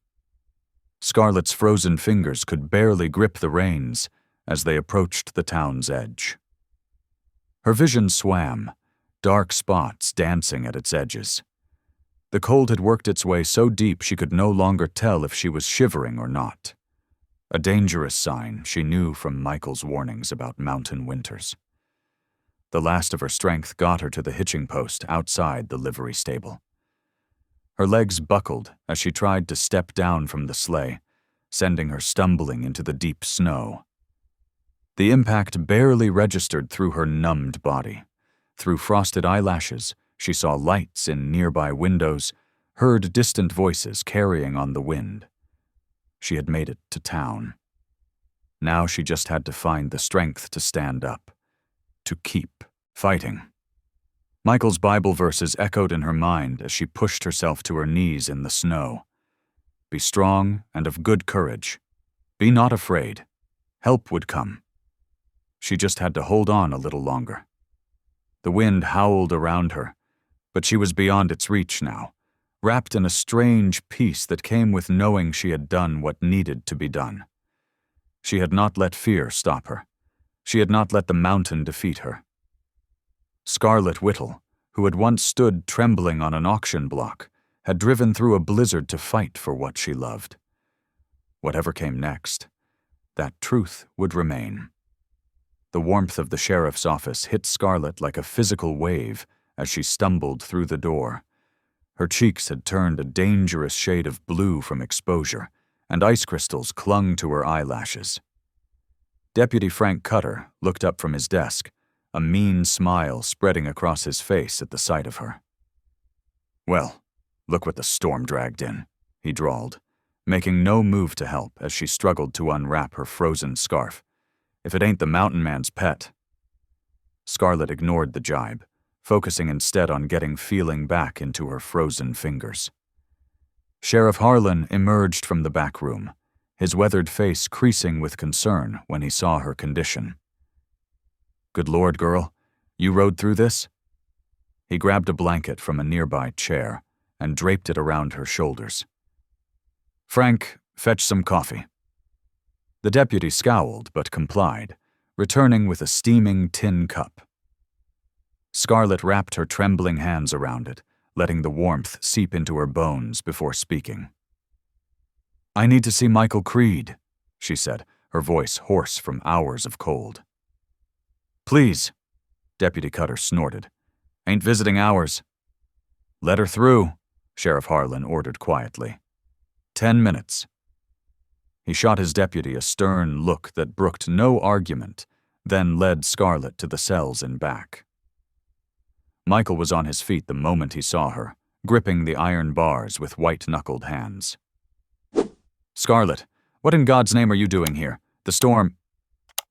Scarlett's frozen fingers could barely grip the reins as they approached the town's edge. Her vision swam, dark spots dancing at its edges. The cold had worked its way so deep she could no longer tell if she was shivering or not. A dangerous sign she knew from Michael's warnings about mountain winters. The last of her strength got her to the hitching post outside the livery stable. Her legs buckled as she tried to step down from the sleigh, sending her stumbling into the deep snow. The impact barely registered through her numbed body. Through frosted eyelashes, she saw lights in nearby windows, heard distant voices carrying on the wind. She had made it to town. Now she just had to find the strength to stand up, to keep fighting. Michael's Bible verses echoed in her mind as she pushed herself to her knees in the snow. Be strong and of good courage. Be not afraid. Help would come. She just had to hold on a little longer. The wind howled around her, but she was beyond its reach now, wrapped in a strange peace that came with knowing she had done what needed to be done. She had not let fear stop her. She had not let the mountain defeat her. Scarlett Whittle, who had once stood trembling on an auction block, had driven through a blizzard to fight for what she loved. Whatever came next, that truth would remain. The warmth of the sheriff's office hit Scarlett like a physical wave as she stumbled through the door. Her cheeks had turned a dangerous shade of blue from exposure, and ice crystals clung to her eyelashes. Deputy Frank Cutter looked up from his desk, a mean smile spreading across his face at the sight of her. "Well, look what the storm dragged in," he drawled, making no move to help as she struggled to unwrap her frozen scarf. "If it ain't the mountain man's pet." Scarlett ignored the jibe, focusing instead on getting feeling back into her frozen fingers. Sheriff Harlan emerged from the back room, his weathered face creasing with concern when he saw her condition. "Good Lord, girl, you rode through this?" He grabbed a blanket from a nearby chair and draped it around her shoulders. "Frank, fetch some coffee." The deputy scowled but complied, returning with a steaming tin cup. Scarlett wrapped her trembling hands around it, letting the warmth seep into her bones before speaking. "I need to see Michael Creed," she said, her voice hoarse from hours of cold. "Please," Deputy Cutter snorted. "Ain't visiting hours." "Let her through," Sheriff Harlan ordered quietly. 10 minutes. He shot his deputy a stern look that brooked no argument, then led Scarlett to the cells in back. Michael was on his feet the moment he saw her, gripping the iron bars with white-knuckled hands. "Scarlett, what in God's name are you doing here? The storm—"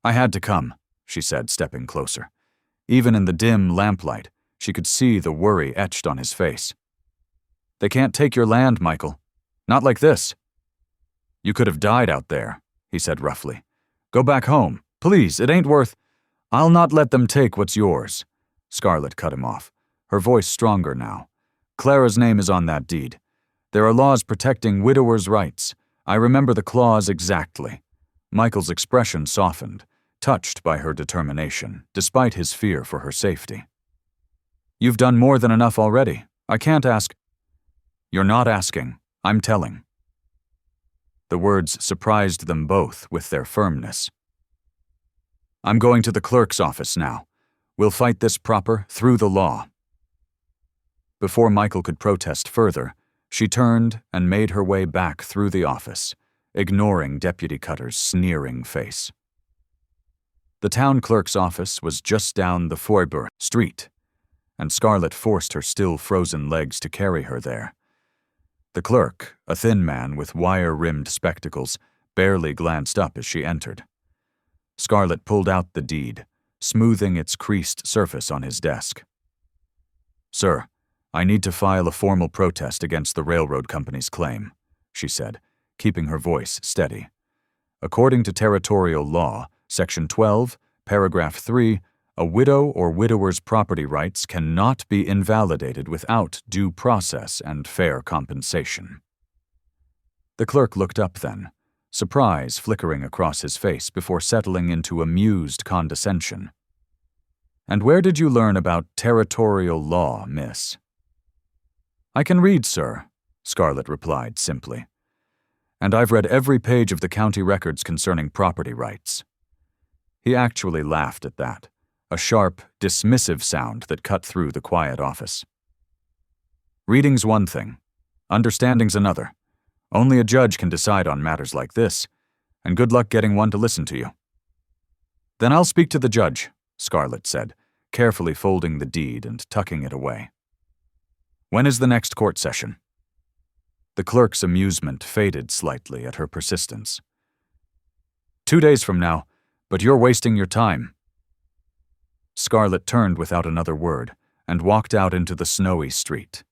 "I had to come," she said, stepping closer. Even in the dim lamplight, she could see the worry etched on his face. "They can't take your land, Michael. Not like this." "You could have died out there," he said roughly. "Go back home. Please, it ain't worth—" "I'll not let them take what's yours." Scarlett cut him off, her voice stronger now. "Clara's name is on that deed. There are laws protecting widowers' rights. I remember the clause exactly." Michael's expression softened, touched by her determination, despite his fear for her safety. You've done more than enough already. I can't ask. You're not asking. I'm telling. The words surprised them both with their firmness. I'm going to the clerk's office now. We'll fight this proper, through the law. Before Michael could protest further, she turned and made her way back through the office, ignoring Deputy Cutter's sneering face. The town clerk's office was just down the Faubourg Street, and Scarlett forced her still frozen legs to carry her there. The clerk, a thin man with wire-rimmed spectacles, barely glanced up as she entered. Scarlett pulled out the deed, smoothing its creased surface on his desk. "Sir, I need to file a formal protest against the railroad company's claim," she said, keeping her voice steady. "According to territorial law, Section 12, Paragraph 3, a widow or widower's property rights cannot be invalidated without due process and fair compensation." The clerk looked up then, surprise flickering across his face before settling into amused condescension. "And where did you learn about territorial law, miss?" "I can read, sir," Scarlett replied simply. "And I've read every page of the county records concerning property rights." He actually laughed at that, a sharp, dismissive sound that cut through the quiet office. "Reading's one thing, understanding's another. Only a judge can decide on matters like this, and good luck getting one to listen to you." "Then I'll speak to the judge," Scarlett said, carefully folding the deed and tucking it away. "When is the next court session?" The clerk's amusement faded slightly at her persistence. "2 days from now, but you're wasting your time." Scarlett turned without another word and walked out into the snowy street.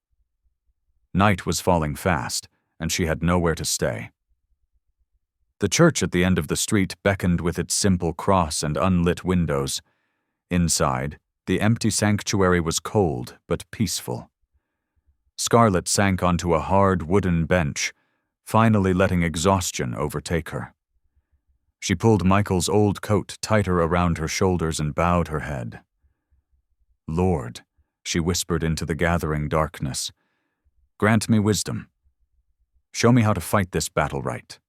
Night was falling fast, and she had nowhere to stay. The church at the end of the street beckoned with its simple cross and unlit windows. Inside, the empty sanctuary was cold but peaceful. Scarlett sank onto a hard wooden bench, finally letting exhaustion overtake her. She pulled Michael's old coat tighter around her shoulders and bowed her head. "Lord," she whispered into the gathering darkness, "grant me wisdom. Show me how to fight this battle right."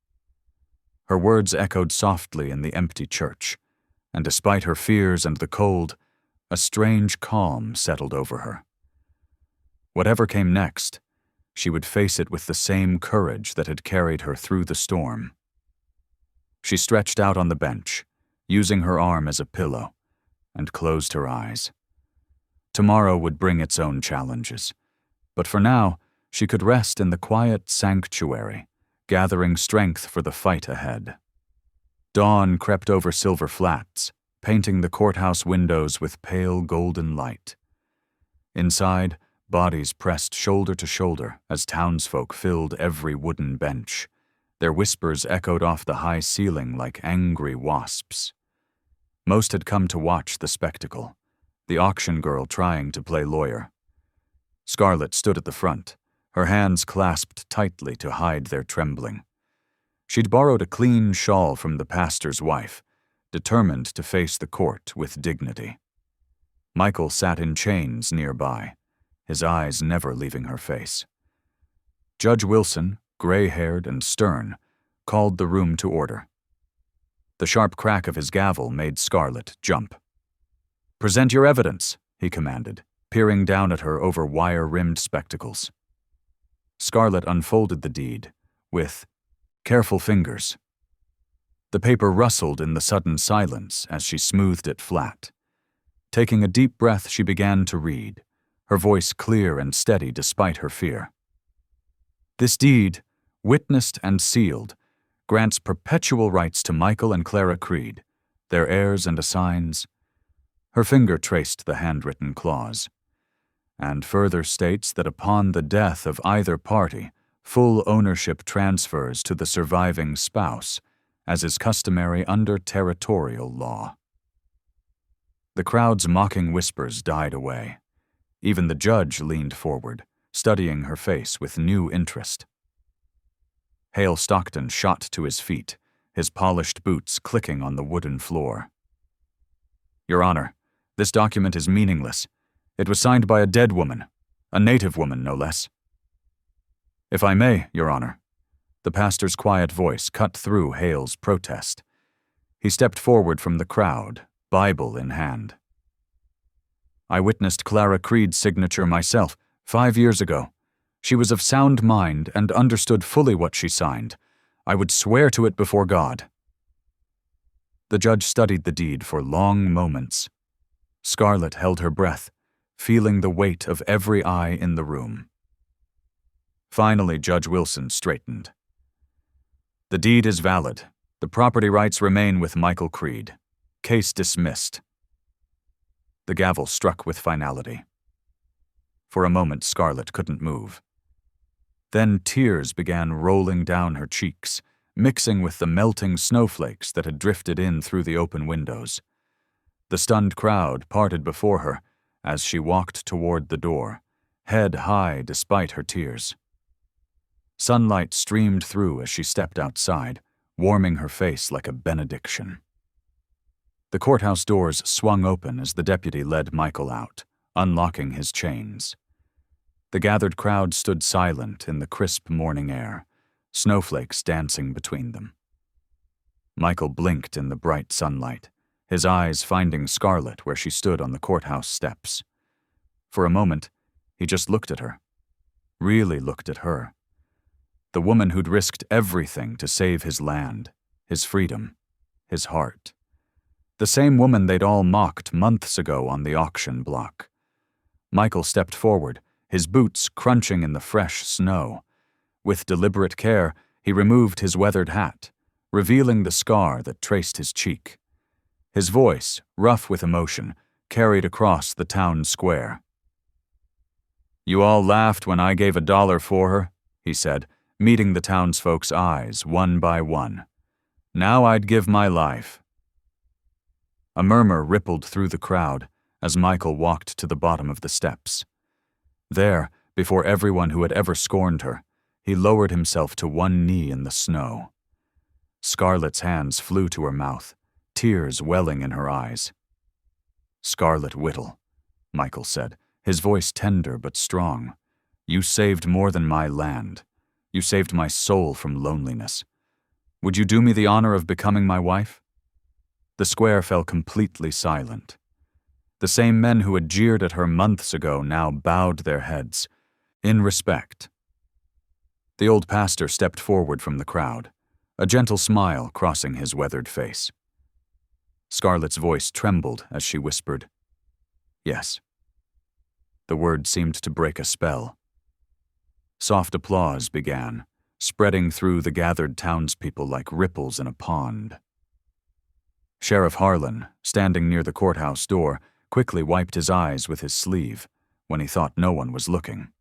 Her words echoed softly in the empty church, and despite her fears and the cold, a strange calm settled over her. Whatever came next, she would face it with the same courage that had carried her through the storm. She stretched out on the bench, using her arm as a pillow, and closed her eyes. Tomorrow would bring its own challenges, but for now, she could rest in the quiet sanctuary, gathering strength for the fight ahead. Dawn crept over Silver Flats, painting the courthouse windows with pale golden light. Inside, bodies pressed shoulder to shoulder as townsfolk filled every wooden bench. Their whispers echoed off the high ceiling like angry wasps. Most had come to watch the spectacle, the auction girl trying to play lawyer. Scarlett stood at the front, her hands clasped tightly to hide their trembling. She'd borrowed a clean shawl from the pastor's wife, determined to face the court with dignity. Michael sat in chains nearby, his eyes never leaving her face. Judge Wilson, gray-haired and stern, called the room to order. The sharp crack of his gavel made Scarlett jump. "Present your evidence," he commanded, peering down at her over wire-rimmed spectacles. Scarlett unfolded the deed, with careful fingers. The paper rustled in the sudden silence as she smoothed it flat. Taking a deep breath, she began to read, her voice clear and steady despite her fear. "This deed, witnessed and sealed, grants perpetual rights to Michael and Clara Creed, their heirs and assigns." Her finger traced the handwritten clause. "And further states that upon the death of either party, full ownership transfers to the surviving spouse, as is customary under territorial law." The crowd's mocking whispers died away. Even the judge leaned forward, studying her face with new interest. Hale Stockton shot to his feet, his polished boots clicking on the wooden floor. "Your Honor, this document is meaningless. It was signed by a dead woman, a native woman, no less. If I may, Your Honor. The pastor's quiet voice cut through Hale's protest. He stepped forward from the crowd, Bible in hand. I witnessed Clara Creed's signature myself 5 years ago. She was of sound mind and understood fully what she signed. I would swear to it before God. The judge studied the deed for long moments. Scarlett held her breath, feeling the weight of every eye in the room. Finally, Judge Wilson straightened. The deed is valid. The property rights remain with Michael Creed. Case dismissed. The gavel struck with finality. For a moment, Scarlett couldn't move. Then tears began rolling down her cheeks, mixing with the melting snowflakes that had drifted in through the open windows. The stunned crowd parted before her as she walked toward the door, head high despite her tears. Sunlight streamed through as she stepped outside, warming her face like a benediction. The courthouse doors swung open as the deputy led Michael out, unlocking his chains. The gathered crowd stood silent in the crisp morning air, snowflakes dancing between them. Michael blinked in the bright sunlight, his eyes finding Scarlett where she stood on the courthouse steps. For a moment, he just looked at her, really looked at her. The woman who'd risked everything to save his land, his freedom, his heart. The same woman they'd all mocked months ago on the auction block. Michael stepped forward, his boots crunching in the fresh snow. With deliberate care, he removed his weathered hat, revealing the scar that traced his cheek. His voice, rough with emotion, carried across the town square. "You all laughed when I gave $1 for her," he said, meeting the townsfolk's eyes one by one. "Now I'd give my life." A murmur rippled through the crowd as Michael walked to the bottom of the steps. There, before everyone who had ever scorned her, he lowered himself to one knee in the snow. Scarlett's hands flew to her mouth, tears welling in her eyes. "Scarlett Whittle," Michael said, his voice tender but strong. "You saved more than my land. You saved my soul from loneliness. Would you do me the honor of becoming my wife?" The square fell completely silent. The same men who had jeered at her months ago now bowed their heads, in respect. The old pastor stepped forward from the crowd, a gentle smile crossing his weathered face. Scarlett's voice trembled as she whispered, "Yes." The word seemed to break a spell. Soft applause began, spreading through the gathered townspeople like ripples in a pond. Sheriff Harlan, standing near the courthouse door, quickly wiped his eyes with his sleeve when he thought no one was looking.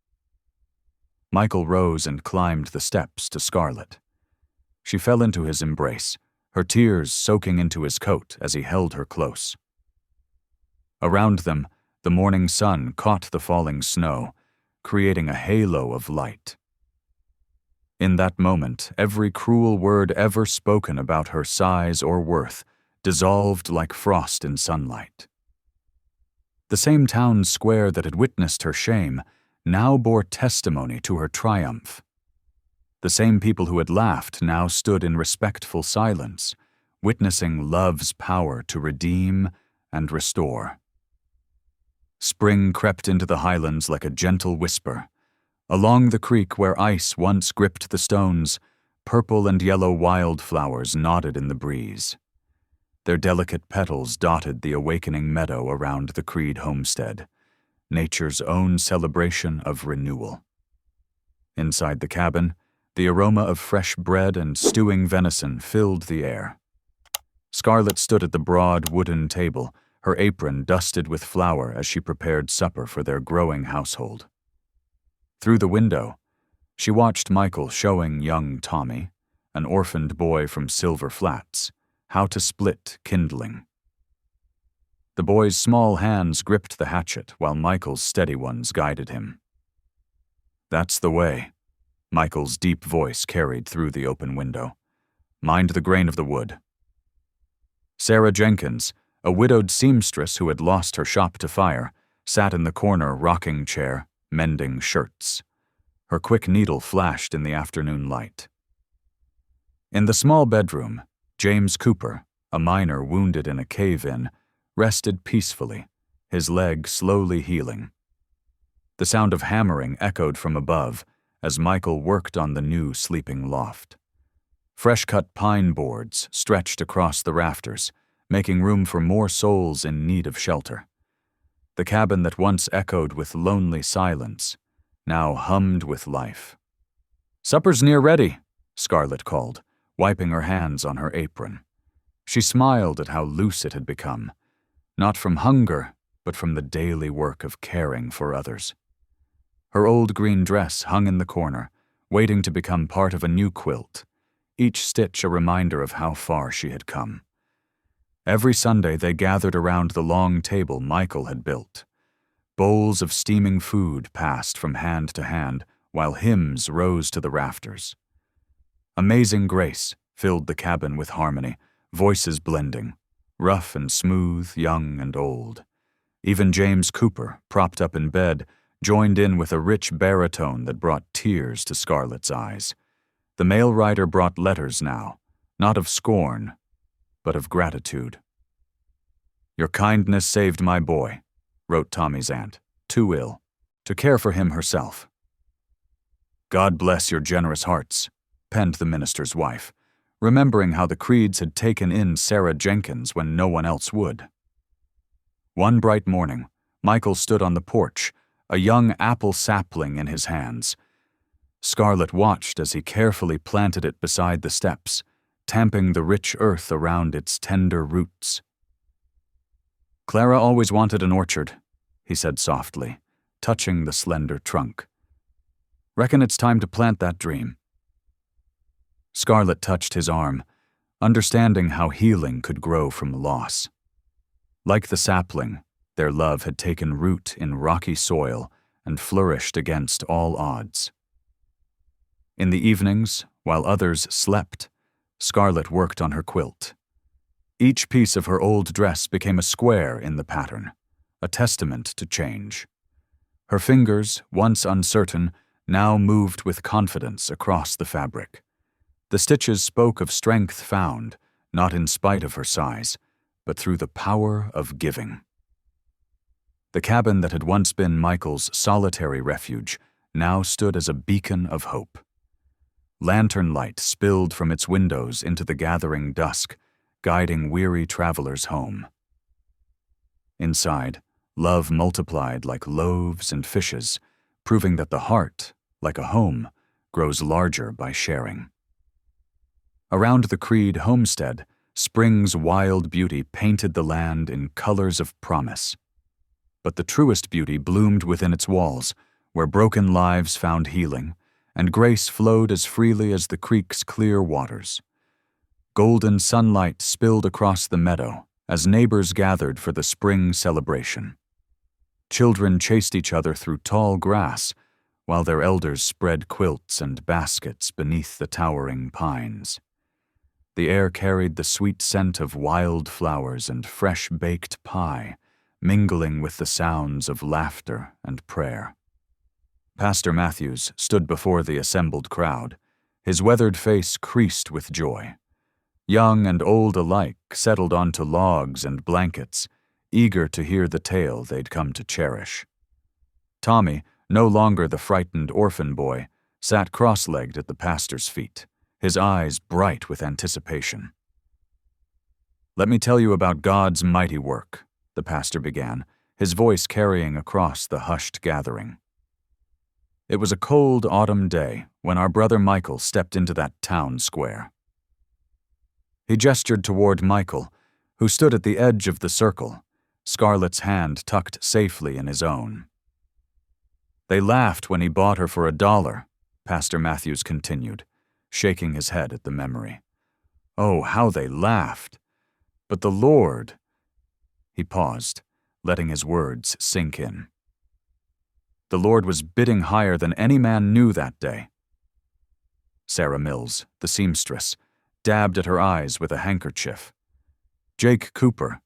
Michael rose and climbed the steps to Scarlett. She fell into his embrace, her tears soaking into his coat as he held her close. Around them, the morning sun caught the falling snow, creating a halo of light. In that moment, every cruel word ever spoken about her size or worth dissolved like frost in sunlight. The same town square that had witnessed her shame now bore testimony to her triumph. The same people who had laughed now stood in respectful silence, witnessing love's power to redeem and restore. Spring crept into the highlands like a gentle whisper. Along the creek where ice once gripped the stones, purple and yellow wildflowers nodded in the breeze. Their delicate petals dotted the awakening meadow around the Creed homestead, nature's own celebration of renewal. Inside the cabin, the aroma of fresh bread and stewing venison filled the air. Scarlett stood at the broad wooden table, her apron dusted with flour as she prepared supper for their growing household. Through the window, she watched Michael showing young Tommy, an orphaned boy from Silver Flats, how to split kindling. The boy's small hands gripped the hatchet while Michael's steady ones guided him. "That's the way," Michael's deep voice carried through the open window. "Mind the grain of the wood." Sarah Jenkins, a widowed seamstress who had lost her shop to fire, sat in the corner rocking chair, mending shirts. Her quick needle flashed in the afternoon light. In the small bedroom, James Cooper, a miner wounded in a cave-in, rested peacefully, his leg slowly healing. The sound of hammering echoed from above as Michael worked on the new sleeping loft. Fresh-cut pine boards stretched across the rafters, making room for more souls in need of shelter. The cabin that once echoed with lonely silence now hummed with life. "Supper's near ready," Scarlett called, wiping her hands on her apron. She smiled at how loose it had become, not from hunger, but from the daily work of caring for others. Her old green dress hung in the corner, waiting to become part of a new quilt, each stitch a reminder of how far she had come. Every Sunday they gathered around the long table Michael had built. Bowls of steaming food passed from hand to hand, while hymns rose to the rafters. Amazing Grace filled the cabin with harmony, voices blending, rough and smooth, young and old. Even James Cooper, propped up in bed, joined in with a rich baritone that brought tears to Scarlett's eyes. The mail rider brought letters now, not of scorn, but of gratitude. "Your kindness saved my boy," wrote Tommy's aunt, too ill to care for him herself. "God bless your generous hearts," penned the minister's wife, remembering how the Creeds had taken in Sarah Jenkins when no one else would. One bright morning, Michael stood on the porch, a young apple sapling in his hands. Scarlett watched as he carefully planted it beside the steps, tamping the rich earth around its tender roots. "Clara always wanted an orchard," he said softly, touching the slender trunk. "Reckon it's time to plant that dream." Scarlett touched his arm, understanding how healing could grow from loss. Like the sapling, their love had taken root in rocky soil and flourished against all odds. In the evenings, while others slept, Scarlett worked on her quilt. Each piece of her old dress became a square in the pattern, a testament to change. Her fingers, once uncertain, now moved with confidence across the fabric. The stitches spoke of strength found, not in spite of her size, but through the power of giving. The cabin that had once been Michael's solitary refuge now stood as a beacon of hope. Lantern light spilled from its windows into the gathering dusk, guiding weary travelers home. Inside, love multiplied like loaves and fishes, proving that the heart, like a home, grows larger by sharing. Around the Creed homestead, spring's wild beauty painted the land in colors of promise. But the truest beauty bloomed within its walls, where broken lives found healing, and grace flowed as freely as the creek's clear waters. Golden sunlight spilled across the meadow as neighbors gathered for the spring celebration. Children chased each other through tall grass, while their elders spread quilts and baskets beneath the towering pines. The air carried the sweet scent of wild flowers and fresh baked pie, mingling with the sounds of laughter and prayer. Pastor Matthews stood before the assembled crowd, his weathered face creased with joy. Young and old alike settled onto logs and blankets, eager to hear the tale they'd come to cherish. Tommy, no longer the frightened orphan boy, sat cross-legged at the pastor's feet, his eyes bright with anticipation. "Let me tell you about God's mighty work," the pastor began, his voice carrying across the hushed gathering. "It was a cold autumn day when our brother Michael stepped into that town square." He gestured toward Michael, who stood at the edge of the circle, Scarlett's hand tucked safely in his own. "They laughed when he bought her for $1, Pastor Matthews continued, shaking his head at the memory. "Oh, how they laughed! But the Lord—" He paused, letting his words sink in. "The Lord was bidding higher than any man knew that day." Sarah Mills, the seamstress, dabbed at her eyes with a handkerchief. Jake Cooper,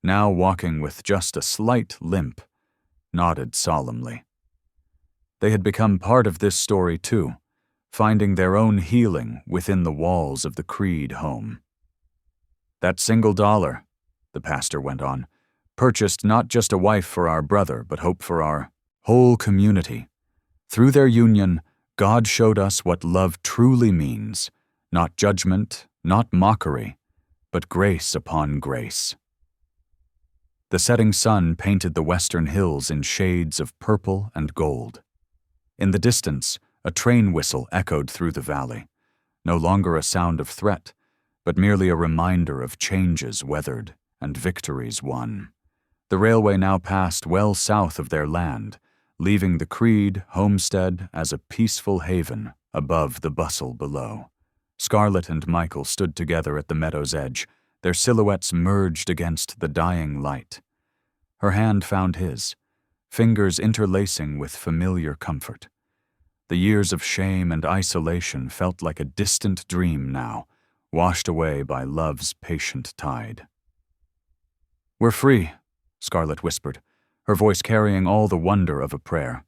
now walking with just a slight limp, nodded solemnly. They had become part of this story too, finding their own healing within the walls of the Creed home. That $1, the pastor went on, purchased not just a wife for our brother, but hope for our whole community. Through their union, God showed us what love truly means, not judgment, not mockery, but grace upon grace. The setting sun painted the western hills in shades of purple and gold. In the distance, a train whistle echoed through the valley, no longer a sound of threat, but merely a reminder of changes weathered and victories won. The railway now passed well south of their land, leaving the Creed homestead as a peaceful haven above the bustle below. Scarlett and Michael stood together at the meadow's edge, their silhouettes merged against the dying light. Her hand found his, fingers interlacing with familiar comfort. The years of shame and isolation felt like a distant dream now, washed away by love's patient tide. "We're free," Scarlett whispered, her voice carrying all the wonder of a prayer.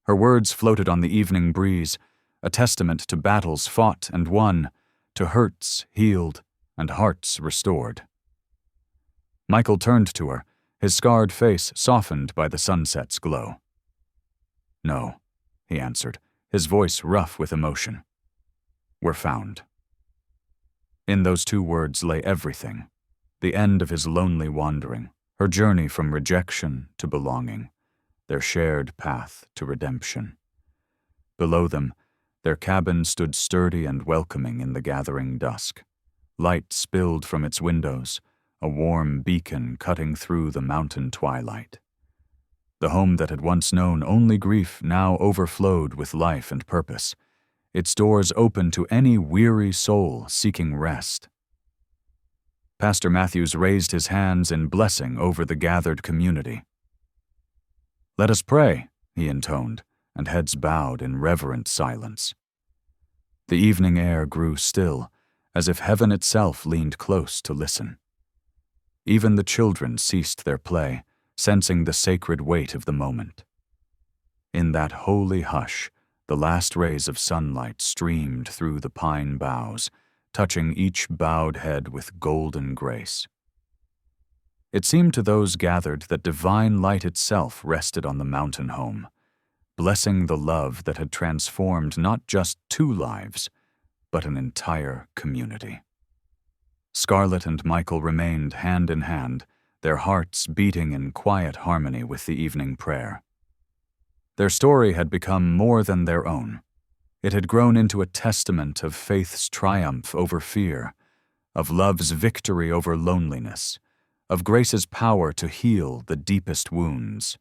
Her words floated on the evening breeze, a testament to battles fought and won, to hurts healed and hearts restored. Michael turned to her, his scarred face softened by the sunset's glow. "No," he answered, his voice rough with emotion. "We're found." In those two words lay everything, the end of his lonely wandering, her journey from rejection to belonging, their shared path to redemption. Below them, their cabin stood sturdy and welcoming in the gathering dusk. Light spilled from its windows, a warm beacon cutting through the mountain twilight. The home that had once known only grief now overflowed with life and purpose, its doors open to any weary soul seeking rest. Pastor Matthews raised his hands in blessing over the gathered community. "Let us pray," he intoned, and heads bowed in reverent silence. The evening air grew still, as if heaven itself leaned close to listen. Even the children ceased their play, sensing the sacred weight of the moment. In that holy hush, the last rays of sunlight streamed through the pine boughs, touching each bowed head with golden grace. It seemed to those gathered that divine light itself rested on the mountain home, blessing the love that had transformed not just 2 lives, but an entire community. Scarlett and Michael remained hand in hand, their hearts beating in quiet harmony with the evening prayer. Their story had become more than their own. It had grown into a testament of faith's triumph over fear, of love's victory over loneliness, of grace's power to heal the deepest wounds.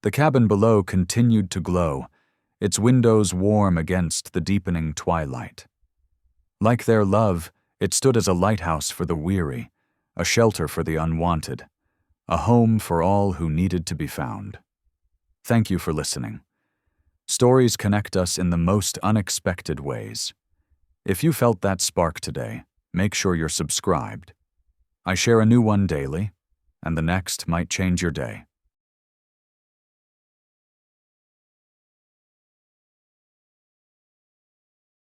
The cabin below continued to glow, its windows warm against the deepening twilight. Like their love, it stood as a lighthouse for the weary, a shelter for the unwanted, a home for all who needed to be found. Thank you for listening. Stories connect us in the most unexpected ways. If you felt that spark today, make sure you're subscribed. I share a new one daily, and the next might change your day.